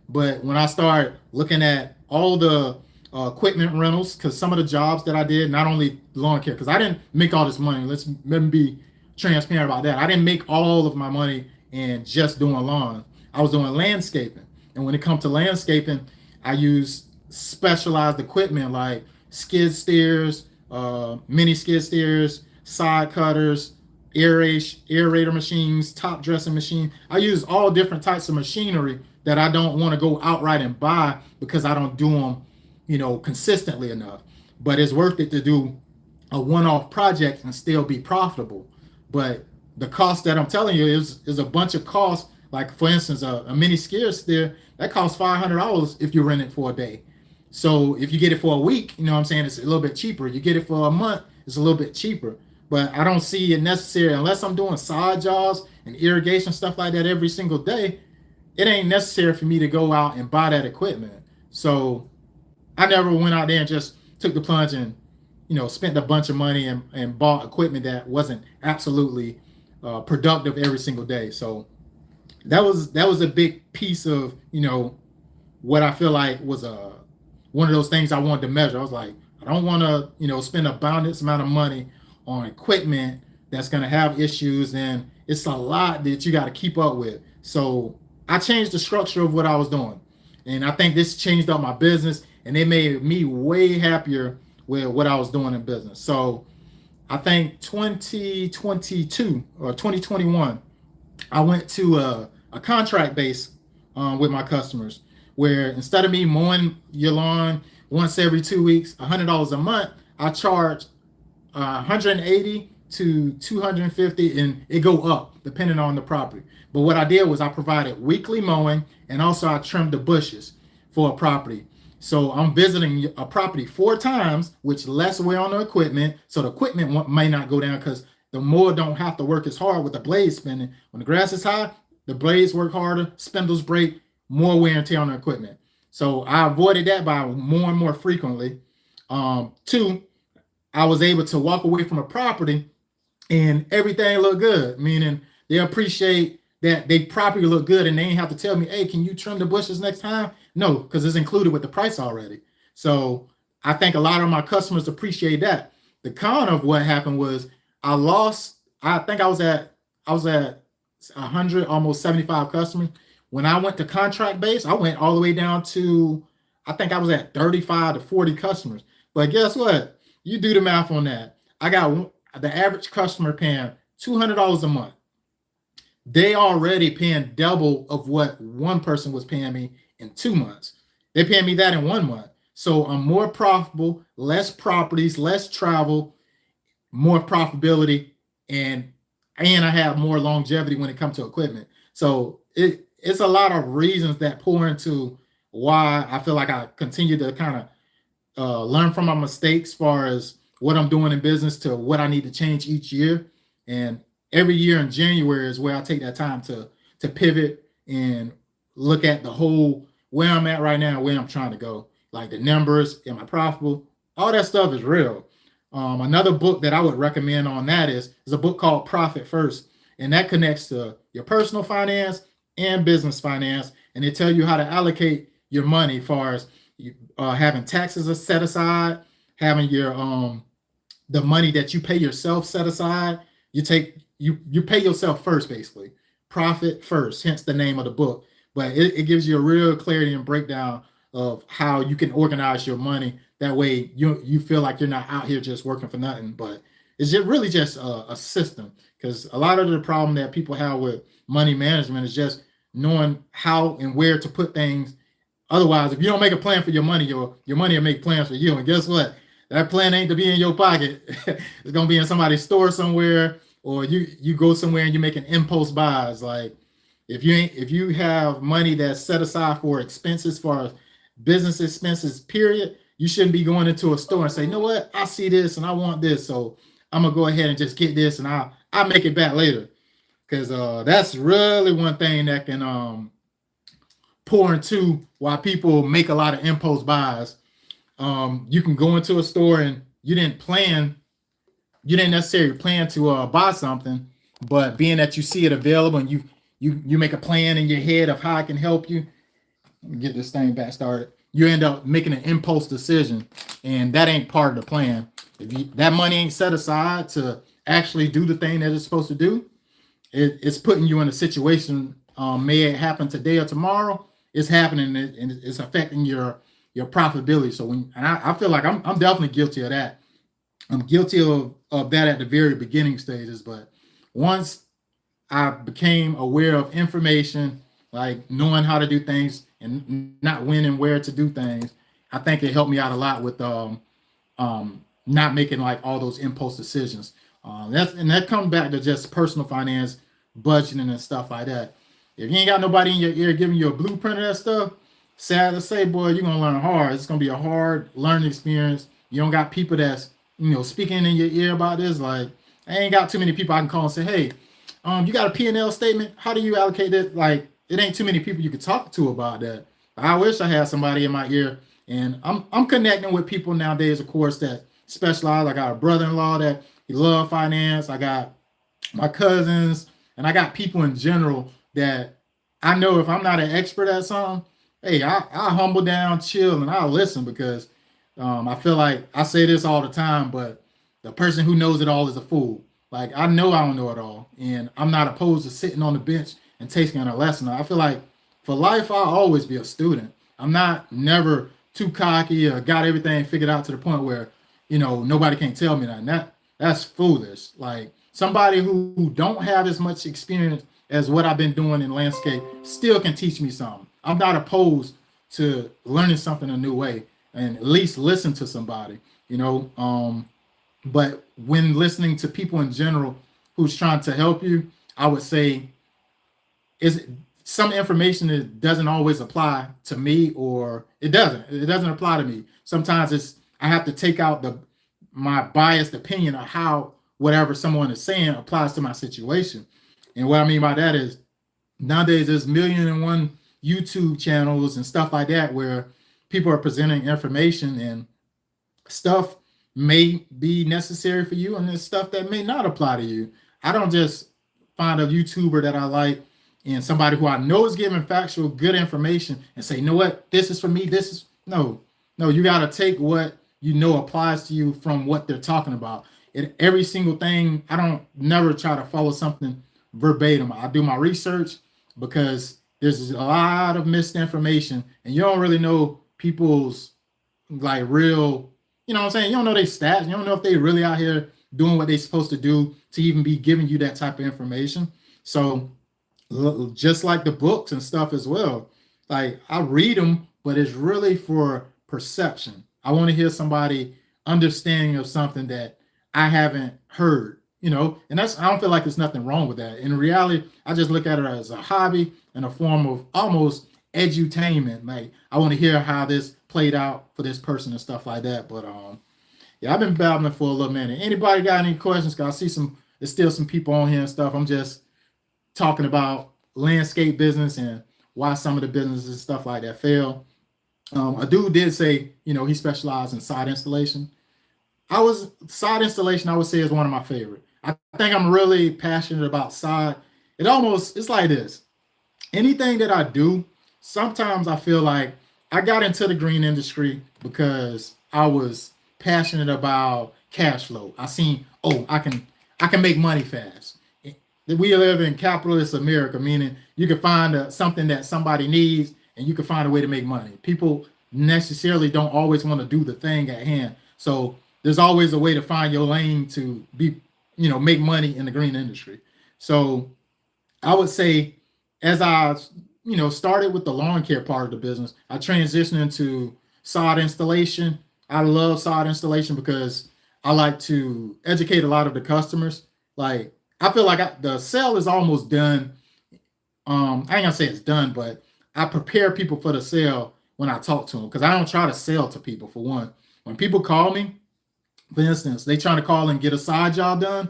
But when I start looking at all the equipment rentals, because some of the jobs that I did, not only lawn care, because I didn't make all this money. Let me be transparent about that. I didn't make all of my money in just doing lawn. I was doing landscaping. And when it comes to landscaping, I use specialized equipment like skid steers, mini skid steers, side cutters, aerator machines, top dressing machine. I use all different types of machinery that I don't want to go outright and buy because I don't do them, consistently enough. But it's worth it to do a one-off project and still be profitable. But the cost that I'm telling you is a bunch of costs. Like, for instance, a mini skid steer, that costs $500 if you rent it for a day. So if you get it for a week, it's a little bit cheaper. You get it for a month, it's a little bit cheaper. But I don't see it necessary unless I'm doing side jobs and irrigation stuff like that every single day. It ain't necessary for me to go out and buy that equipment. So I never went out there and just took the plunge and, spent a bunch of money and bought equipment that wasn't absolutely productive every single day. So that was a big piece of, what I feel like was one of those things I wanted to measure. I was like, I don't want to, spend a boundless amount of money on equipment that's going to have issues, and it's a lot that you got to keep up with. So I changed the structure of what I was doing, and I think this changed up my business, and it made me way happier with what I was doing in business. So I think 2022 or 2021, I went to a contract base with my customers, where instead of me mowing your lawn once every 2 weeks, $100 a month, I charge 180 to 250, and it go up depending on the property. But what I did was I provided weekly mowing, and also I trimmed the bushes for a property. So I'm visiting a property 4 times, which less wear on the equipment. So the equipment may not go down because the mower don't have to work as hard with the blades spinning. When the grass is high, the blades work harder, spindles break, more wear and tear on the equipment. So I avoided that by more and more frequently. 2, I was able to walk away from a property and everything looked good, meaning they appreciate that they property look good, and they ain't have to tell me, hey, can you trim the bushes next time? No, because it's included with the price already. So I think a lot of my customers appreciate that. The con of what happened was I think I was at 100, almost 75 customers. When I went to contract base, I went all the way down to, I think I was at 35 to 40 customers. But guess what? You do the math on that. I got the average customer paying $200 a month. They already paying double of what one person was paying me in 2 months. They're paying me that in 1 month. So I'm more profitable, less properties, less travel, more profitability, and I have more longevity when it comes to equipment. So it's a lot of reasons that pour into why I feel like I continue to kind of learn from my mistakes as far as what I'm doing in business to what I need to change each year. And every year in January is where I take that time to pivot and look at the whole where I'm at right now, where I'm trying to go. Like the numbers, am I profitable? All that stuff is real. Another book that I would recommend on that is a book called Profit First, and that connects to your personal finance and business finance, and they tell you how to allocate your money as far as having taxes set aside, having your the money that you pay yourself set aside. You pay yourself first, basically. Profit first, hence the name of the book. But it gives you a real clarity and breakdown of how you can organize your money. That way you feel like you're not out here just working for nothing, but it's just really just a system. Because a lot of the problem that people have with money management is just knowing how and where to put things. Otherwise, if you don't make a plan for your money will make plans for you. And guess what? That plan ain't to be in your pocket. It's gonna be in somebody's store somewhere, or you go somewhere and you make an impulse buys. Like if you have money that's set aside for expenses, for business expenses, period, you shouldn't be going into a store and say, you know what, I see this and I want this, so I'm gonna go ahead and just get this and I'll make it back later. Because that's really one thing that can pour into why people make a lot of impulse buys. You can go into a store and you didn't necessarily plan to buy something, but being that you see it available and you make a plan in your head of how I can help you. Let me get this thing back started. You end up making an impulse decision, and that ain't part of the plan. If that money ain't set aside to actually do the thing that it's supposed to do, it's putting you in a situation. May it happen today or tomorrow, it's happening and it's affecting your profitability. So I feel like I'm definitely guilty of that. I'm guilty of that at the very beginning stages, but once I became aware of information, like knowing how to do things and not when and where to do things, I think it helped me out a lot with not making like all those impulse decisions. That comes back to just personal finance, budgeting and stuff like that. If you ain't got nobody in your ear giving you a blueprint of that stuff, sad to say, boy, you're gonna learn hard. It's gonna be a hard learning experience. You don't got people that's speaking in your ear about this. Like I ain't got too many people I can call and say, hey, you got a P&L statement? How do you allocate it? Like it ain't too many people you could talk to about that. I wish I had somebody in my ear, and I'm connecting with people nowadays, of course, that specialize. I got a brother-in-law that he love finance. I got my cousins, and I got people in general that I know if I'm not an expert at something, hey, I humble down, chill, and I'll listen because I feel like I say this all the time, but the person who knows it all is a fool. Like I know I don't know it all, and I'm not opposed to sitting on the bench and taking a lesson. I feel like for life, I'll always be a student. I'm never too cocky or got everything figured out to the point where, nobody can tell me that. That's foolish. Like somebody who don't have as much experience as what I've been doing in landscape still can teach me something. I'm not opposed to learning something a new way and at least listen to somebody, but when listening to people in general who's trying to help you, I would say is some information that doesn't always apply to me, or it doesn't apply to me. Sometimes I have to take out my biased opinion of how whatever someone is saying applies to my situation. And what I mean by that is nowadays there's 1,000,001 YouTube channels and stuff like that where people are presenting information, and stuff may be necessary for you and there's stuff that may not apply to you. I don't just find a YouTuber that I like and somebody who I know is giving factual good information and say, you know what, this is for me. No, you got to take what applies to you from what they're talking about. Every single thing, I don't never try to follow something verbatim. I do my research because there's a lot of misinformation, and you don't really know people's like real, you know what I'm saying? You don't know their stats. You don't know if they really out here doing what they're supposed to do to even be giving you that type of information. So just like the books and stuff as well, like I read them, but it's really for perception. I want to hear somebody understanding of something that I haven't heard, and I don't feel like there's nothing wrong with that. In reality, I just look at it as a hobby and a form of almost edutainment. Like I want to hear how this played out for this person and stuff like that. But yeah, I've been babbling for a little minute. Anybody got any questions? Cause I see there's still some people on here and stuff. I'm just talking about landscape business and why some of the businesses and stuff like that fail. A dude did say, he specialized in side installation. Side installation, I would say, is one of my favorite. I think I'm really passionate about side. It's like this. Anything that I do, sometimes I feel like I got into the green industry because I was passionate about cash flow. I seen, I can make money fast. We live in capitalist America, meaning you can find something that somebody needs and you can find a way to make money. People necessarily don't always want to do the thing at hand. So there's always a way to find your lane to be, make money in the green industry. So I would say as I, started with the lawn care part of the business, I transitioned into sod installation. I love sod installation because I like to educate a lot of the customers. Like I feel like the sale is almost done. I ain't gonna say it's done, but I prepare people for the sale when I talk to them because I don't try to sell to people. For one, when people call me, for instance, they trying to call and get a side job done.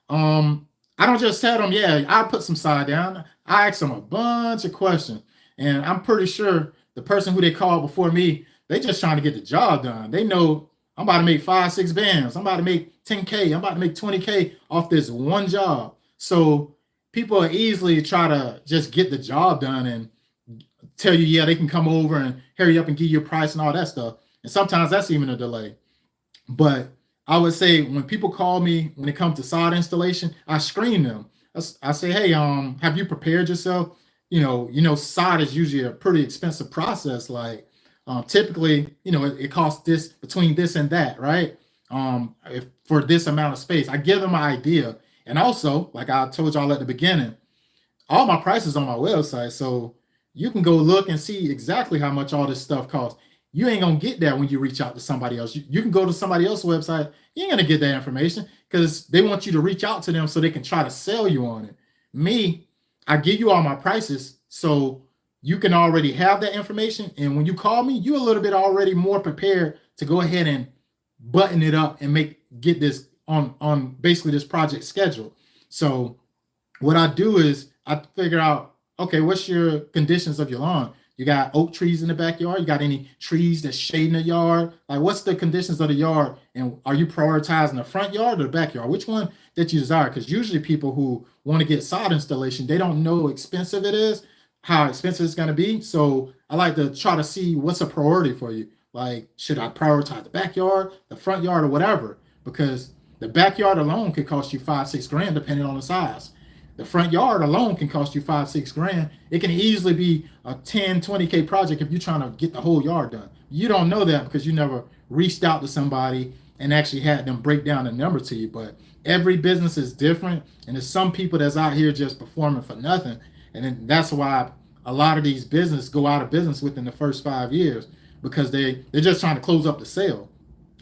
I don't just tell them, yeah, I put some side down. I ask them a bunch of questions, and I'm pretty sure the person who they called before me, they just trying to get the job done. They know I'm about to make 5-6 bands. I'm about to make 10K. I'm about to make 20K off this one job. So people easily try to just get the job done and tell you, yeah, they can come over and hurry up and give you a price and all that stuff. And sometimes that's even a delay. But I would say when people call me when it comes to sod installation, I screen them. I say, hey, have you prepared yourself? Sod is usually a pretty expensive process. Like typically, it costs this between this and that, right? If for this amount of space, I give them an idea. And also, like I told y'all at the beginning, all my prices on my website. So you can go look and see exactly how much all this stuff costs. You ain't gonna get that when you reach out to somebody else. You can go to somebody else's website. You ain't gonna get that information because they want you to reach out to them so they can try to sell you on it. Me, I give you all my prices so you can already have that information. And when you call me, you're a little bit already more prepared to go ahead and button it up and get this on basically this project schedule. So what I do is I figure out, okay, what's your conditions of your lawn? You got oak trees in the backyard? You got any trees that's shading the yard? Like, what's the conditions of the yard? And are you prioritizing the front yard or the backyard? Which one that you desire? Because usually people who want to get sod installation, they don't know how expensive it is, how expensive it's going to be. So I like to try to see what's a priority for you. Like, should I prioritize the backyard, the front yard, or whatever? Because the backyard alone could cost you $5-6 grand depending on the size. The front yard alone can cost you $5-6 grand. It can easily be a 10-20K project if you're trying to get the whole yard done. You don't know that because you never reached out to somebody and actually had them break down the number to you. But every business is different, and there's some people that's out here just performing for nothing. And then that's why a lot of these businesses go out of business within the first 5 years because they're just trying to close up the sale.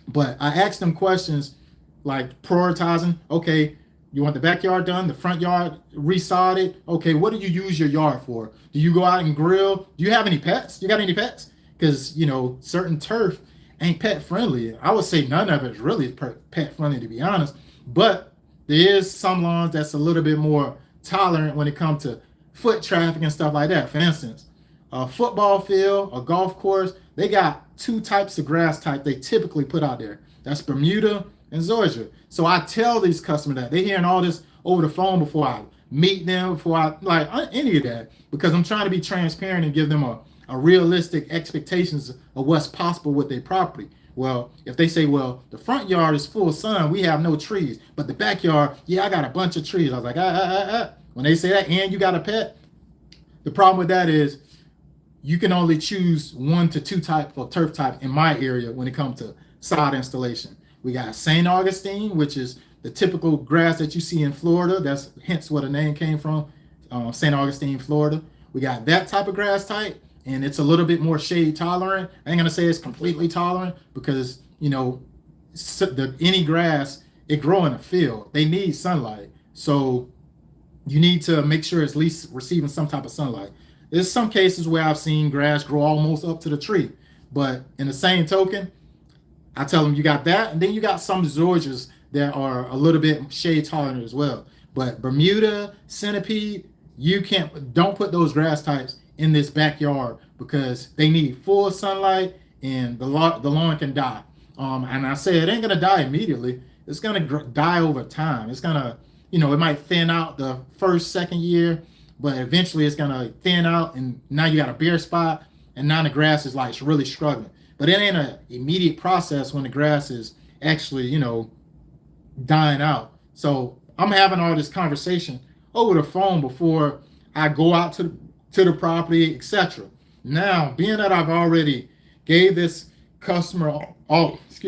But I asked them questions like prioritizing, okay, you want the backyard done, the front yard resodded. Okay, what do you use your yard for? Do you go out and grill? Do you have any pets? You got any pets? Because, certain turf ain't pet friendly. I would say none of it is really pet friendly, to be honest. But there is some lawns that's a little bit more tolerant when it comes to foot traffic and stuff like that. For instance, a football field, a golf course, they got two types of grass type they typically put out there. That's Bermuda and Zoysia. So I tell these customers that they're hearing all this over the phone before I meet them, before I like any of that, because I'm trying to be transparent and give them a realistic expectations of what's possible with their property. Well, if they say, well, the front yard is full sun, we have no trees, but the backyard, yeah, I got a bunch of trees. I was like, when they say that and you got a pet, the problem with that is you can only choose 1 to 2 type of turf type in my area when it comes to sod installation. We got St. Augustine, which is the typical grass that you see in Florida. That's hence where the name came from, St. Augustine, Florida. We got that type of grass type, and it's a little bit more shade tolerant. I ain't gonna say it's completely tolerant because any grass, it grow in a field. They need sunlight, so you need to make sure it's at least receiving some type of sunlight. There's some cases where I've seen grass grow almost up to the tree, but in the same token, I tell them you got that, and then you got some zoysias that are a little bit shade tolerant as well. But Bermuda, centipede, don't put those grass types in this backyard because they need full sunlight and the lawn can die. And I say it ain't gonna die immediately. It's gonna die over time. It's gonna, it might thin out the first, second year, but eventually it's gonna thin out, and now you got a bare spot, and now the grass is like really struggling. But it ain't an immediate process when the grass is actually, dying out. So I'm having all this conversation over the phone before I go out to the property, etc. Now, being that I've already gave this customer all this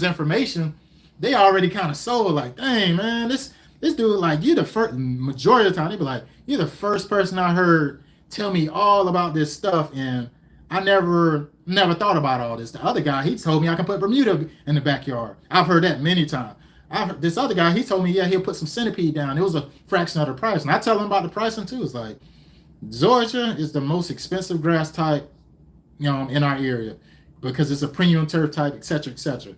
information, they already kind of sold like, dang man, this dude, like, you're the first. Majority of the time they be like, you're the first person I heard tell me all about this stuff, and I never thought about all this. The other guy, he told me I can put Bermuda in the backyard. I've heard that many times. This other guy, he told me, yeah, he'll put some centipede down. It was a fraction of the price. And I tell him about the pricing too. It's like, zoysia is the most expensive grass type, in our area because it's a premium turf type, etc., etc.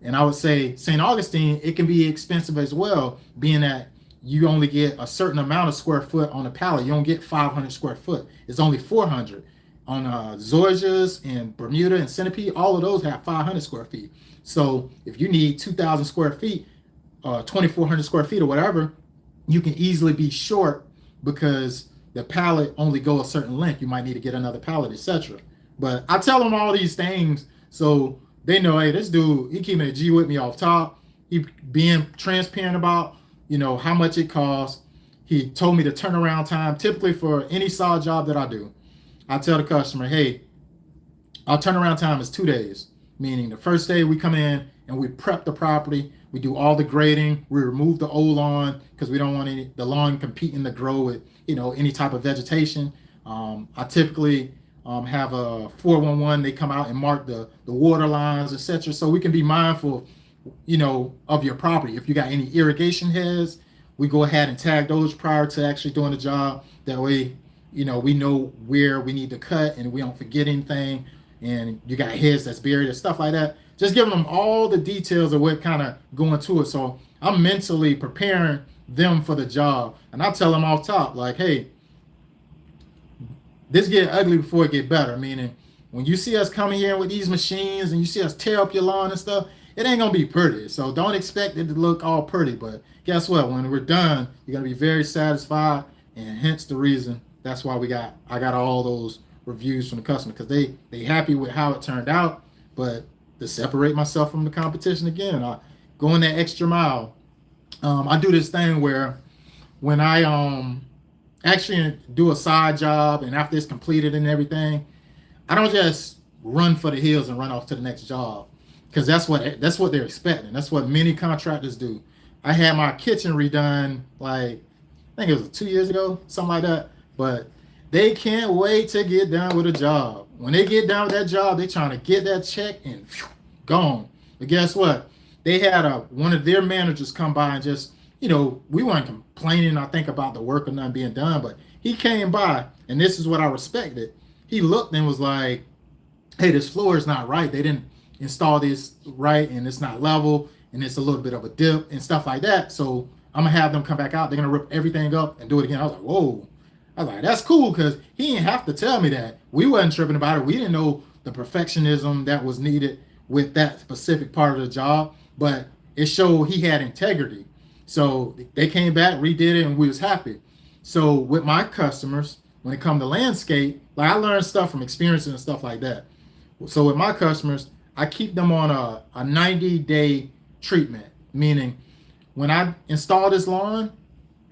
And I would say St. Augustine, it can be expensive as well, being that you only get a certain amount of square foot on a pallet. You don't get 500 square foot. It's only 400. On zoysias and Bermuda and centipede, all of those have 500 square feet. So if you need 2,000 square feet, 2,400 square feet or whatever, you can easily be short because the pallet only go a certain length. You might need to get another pallet, etc. But I tell them all these things so they know, hey, this dude, he keeping a G with me off top. He being transparent about, how much it costs. He told me the turnaround time, typically for any sod job that I do. I tell the customer, hey, our turnaround time is 2 days, meaning the first day we come in and we prep the property. We do all the grading. We remove the old lawn because we don't want the lawn competing to grow with, any type of vegetation. I typically have a 411. They come out and mark the water lines, etc. So we can be mindful, of your property. If you got any irrigation heads, we go ahead and tag those prior to actually doing the job. That way, we know where we need to cut and we don't forget anything. And you got heads that's buried and stuff like that. Just giving them all the details of what kind of going to it. So I'm mentally preparing them for the job. And I tell them off top, like, hey, this get ugly before it get better. Meaning when you see us coming here with these machines and you see us tear up your lawn and stuff, it ain't gonna be pretty. So don't expect it to look all pretty. But guess what? When we're done, you're gonna be very satisfied. And hence the reason that's why I got all those reviews from the customer, because they happy with how it turned out. But to separate myself from the competition again, I go in that extra mile. I do this thing where when I actually do a side job and after it's completed and everything, I don't just run for the hills and run off to the next job, because that's what they're expecting. That's what many contractors do. I had my kitchen redone, like, I think it was 2 years ago, something like that. But they can't wait to get done with a job. When they get done with that job, they're trying to get that check and gone. But guess what? They had one of their managers come by and just, we weren't complaining, I think, about the work or nothing being done, but he came by, and this is what I respected. He looked and was like, hey, this floor is not right. They didn't install this right, and it's not level, and it's a little bit of a dip and stuff like that. So I'm going to have them come back out. They're going to rip everything up and do it again. I was like, whoa. I was like, that's cool, because he didn't have to tell me that. We wasn't tripping about it. We didn't know the perfectionism that was needed with that specific part of the job, but it showed he had integrity. So they came back, redid it, and we was happy. So with my customers, when it comes to landscape, like, I learned stuff from experiences and stuff like that. So with my customers, I keep them on a 90-day treatment, meaning when I install this lawn,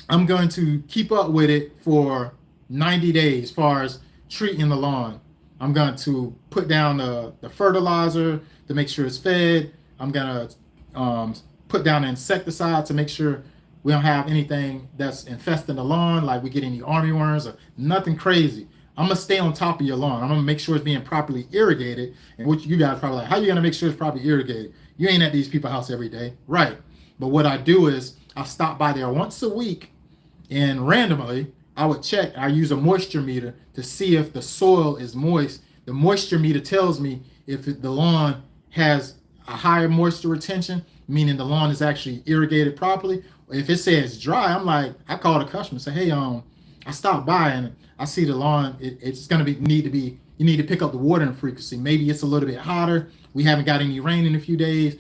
I'm going to keep up with it for 90 days as far as treating the lawn. I'm going to put down the fertilizer to make sure it's fed. I'm going to put down an insecticide to make sure we don't have anything that's infesting the lawn, like we get any armyworms or nothing crazy. I'm gonna stay on top of your lawn. I'm gonna make sure it's being properly irrigated. And what you guys probably like, how are you gonna make sure it's properly irrigated? You ain't at these people's house every day, right? But what I do is I stop by there once a week, and randomly I would check. I use a moisture meter to see if the soil is moist. The moisture meter tells me if the lawn has a higher moisture retention, meaning the lawn is actually irrigated properly. If it says dry, I'm like, I call the customer and say, hey, I stopped by and I see the lawn. It's going to be you need to pick up the watering frequency. Maybe it's a little bit hotter. We haven't got any rain in a few days,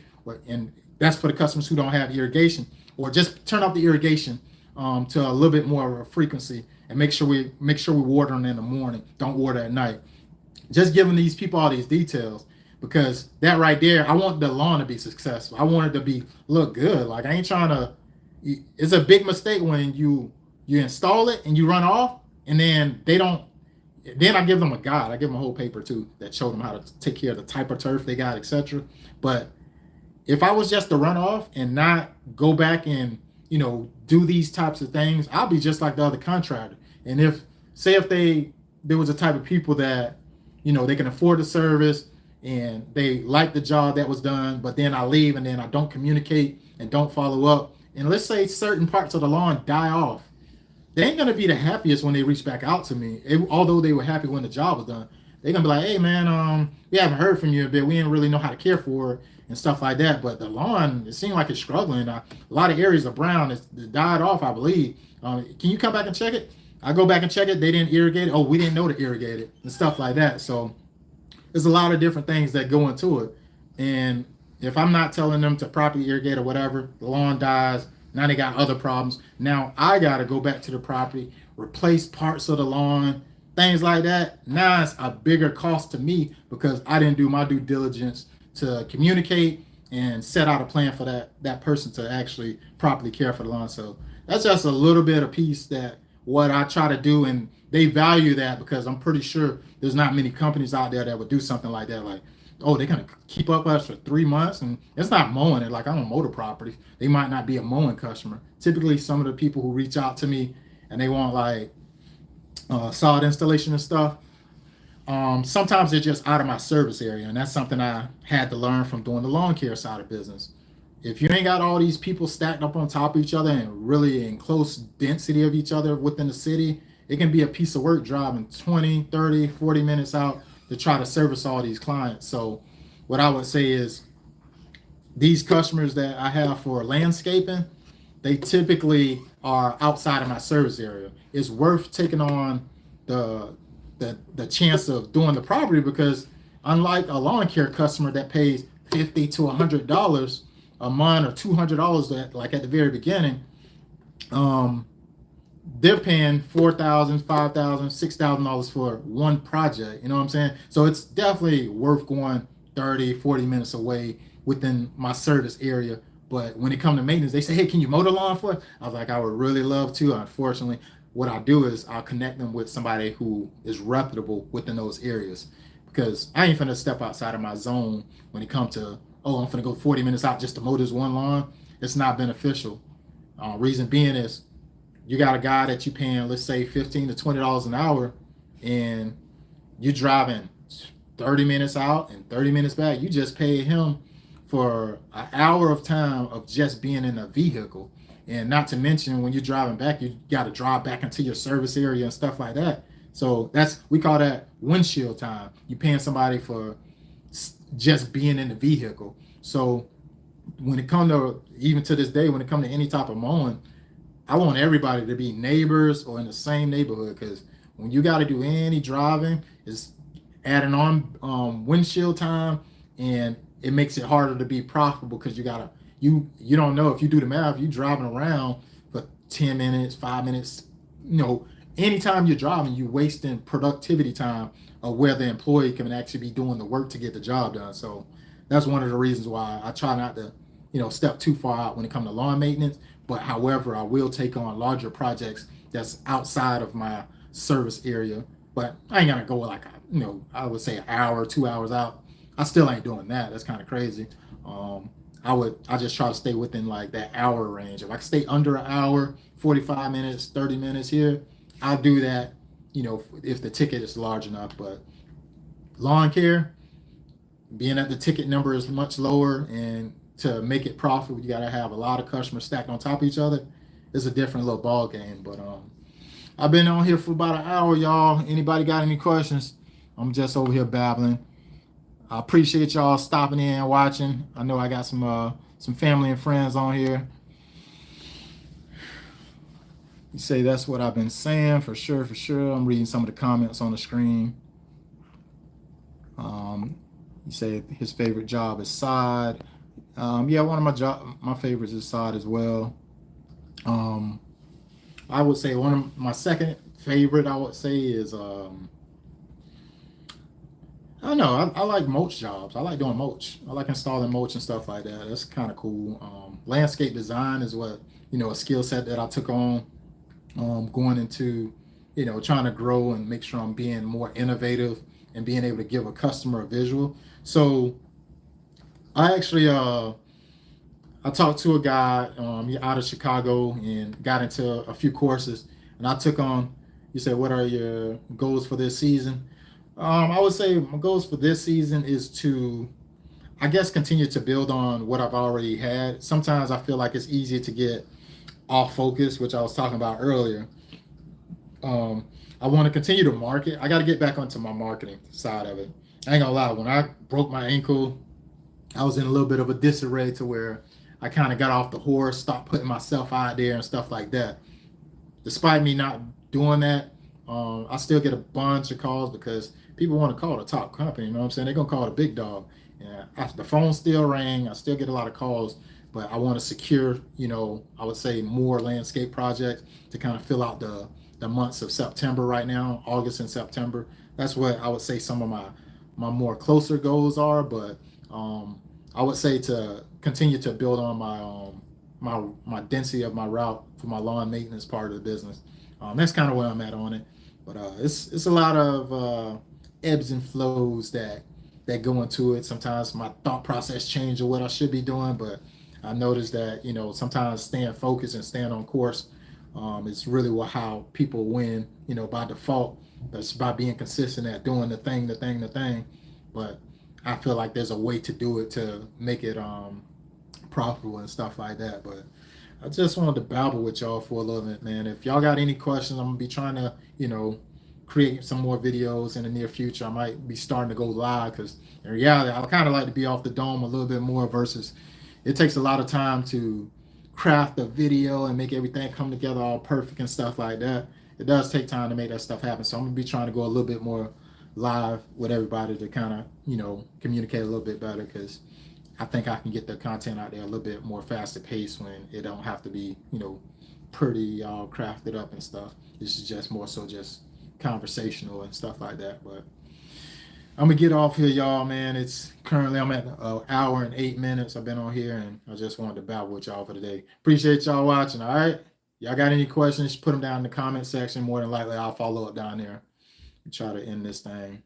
and that's for the customers who don't have irrigation. Or just turn off the irrigation to a little bit more of a frequency, and make sure we water them in the morning. Don't water at night. Just giving these people all these details, because that right there, I want the lawn to be successful. I want it to look good. Like, I ain't trying to. It's a big mistake when you install it and you run off, and then they don't. Then I give them a guide. I give them a whole paper too that showed them how to take care of the type of turf they got, etc. But if I was just to run off and not go back and do these types of things, I'll be just like the other contractor. And if there was a type of people that they can afford the service and they like the job that was done, but then I leave and then I don't communicate and don't follow up, and let's say certain parts of the lawn die off, they ain't gonna be the happiest when they reach back out to me. Although they were happy when the job was done, they're gonna be like, hey man, we haven't heard from you a bit. We didn't really know how to care for it and stuff like that. But the lawn, it seemed like it's struggling. A lot of areas are brown. It died off, I believe. Can you come back and check it? I go back and check it. They didn't irrigate it. Oh, we didn't know to irrigate it and stuff like that. So there's a lot of different things that go into it. And if I'm not telling them to properly irrigate or whatever, the lawn dies. Now they got other problems. Now I got to go back to the property, replace parts of the lawn, things like that. Now it's a bigger cost to me because I didn't do my due diligence to communicate and set out a plan for that person to actually properly care for the lawn. So that's just a little bit of piece that what I try to do, and they value that because I'm pretty sure there's not many companies out there that would do something like that. Like, oh, they're gonna keep up with us for 3 months, and it's not mowing it. Like, I don't mow the property. They might not be a mowing customer. Typically, some of the people who reach out to me and they want like solid installation and stuff, sometimes they're just out of my service area, and that's something I had to learn from doing the lawn care side of business. If you ain't got all these people stacked up on top of each other and really in close density of each other within the city, it can be a piece of work driving 20, 30, 40 minutes out to try to service all these clients. So what I would say is these customers that I have for landscaping, they typically are outside of my service area. It's worth taking on the chance of doing the property, because unlike a lawn care customer that pays $50 to $100 a month or $200 that like at the very beginning, they're paying $4,000, $5,000, $6,000 for one project. You know what I'm saying? So it's definitely worth going 30, 40 minutes away within my service area. But when it comes to maintenance, they say, hey, can you mow the lawn for us? I was like, I would really love to. Unfortunately, what I'll do is I'll connect them with somebody who is reputable within those areas, because I ain't finna step outside of my zone when it comes to, oh, I'm finna go 40 minutes out just to mow this one lawn. It's not beneficial. Reason being is you got a guy that you paying, let's say $15 to $20 an hour, and you're driving 30 minutes out and 30 minutes back. You just paid him for an hour of time of just being in a vehicle. And not to mention, when you're driving back, you got to drive back into your service area and stuff like that. So we call that windshield time. You're paying somebody for just being in the vehicle. So when it comes to, even to this day, when it comes to any type of mowing, I want everybody to be neighbors or in the same neighborhood, because when you got to do any driving, it's adding on windshield time, and it makes it harder to be profitable, because you don't know, if you do the math, you driving around for 10 minutes, 5 minutes, anytime you're driving, you're wasting productivity time of where the employee can actually be doing the work to get the job done. So that's one of the reasons why I try not to step too far out when it comes to lawn maintenance. But however, I will take on larger projects that's outside of my service area. But I ain't gonna go like I would say an hour, 2 hours out. I still ain't doing that. That's kind of crazy. Um, I just try to stay within like that hour range. If I can stay under an hour, 45 minutes, 30 minutes here, I'll do that. If the ticket is large enough. But lawn care, being that the ticket number is much lower, and to make it profitable, you got to have a lot of customers stacked on top of each other. It's a different little ball game. But I've been on here for about an hour, y'all. Anybody got any questions? I'm just over here babbling. I appreciate y'all stopping in and watching. I know I got some family and friends on here. You say that's what I've been saying for sure, for sure. I'm reading some of the comments on the screen. You say his favorite job is sod. Yeah, one of my favorites is sod as well. I would say one of my second favorite, I would say, is I don't know. I like mulch jobs. I like doing mulch. I like installing mulch and stuff like that. That's kind of cool. Landscape design is what, a skill set that I took on, going into, trying to grow and make sure I'm being more innovative and being able to give a customer a visual. So I actually, I talked to a guy out of Chicago and got into a few courses, and I took on, you said, what are your goals for this season? I would say my goals for this season is to, I guess, continue to build on what I've already had. Sometimes I feel like it's easy to get off focus, which I was talking about earlier. I want to continue to market. I got to get back onto my marketing side of it. I ain't gonna lie, when I broke my ankle, I was in a little bit of a disarray to where I kind of got off the horse, stopped putting myself out there and stuff like that. Despite me not doing that, I still get a bunch of calls because people want to call the top company. You know what I'm saying? They're gonna call the big dog. Yeah, the phone still rang. I still get a lot of calls, but I want to secure, I would say more landscape projects to kind of fill out the months of September right now, August and September. That's what I would say some of my more closer goals are. But I would say to continue to build on my density of my route for my lawn maintenance part of the business. That's kind of where I'm at on it. But it's a lot of ebbs and flows that go into it. Sometimes my thought process change of what I should be doing, but I noticed that sometimes staying focused and staying on course is really how people win. By default, that's by being consistent at doing the thing. But I feel like there's a way to do it to make it profitable and stuff like that. But I just wanted to babble with y'all for a little bit, man. If y'all got any questions, I'm gonna be trying to, create some more videos in the near future. I might be starting to go live because in reality, I kind of like to be off the dome a little bit more versus it takes a lot of time to craft a video and make everything come together all perfect and stuff like that. It does take time to make that stuff happen. So I'm gonna be trying to go a little bit more live with everybody to kind of, communicate a little bit better because I think I can get the content out there a little bit more faster paced when it don't have to be, pretty all crafted up and stuff. This is just more so just conversational and stuff like that. But I'm gonna get off here, y'all, man. I'm at an hour and 8 minutes. I've been on here and I just wanted to babble with y'all for today. Appreciate y'all watching. All right, y'all got any questions, put them down in the comment section. More than likely I'll follow up down there and try to end this thing.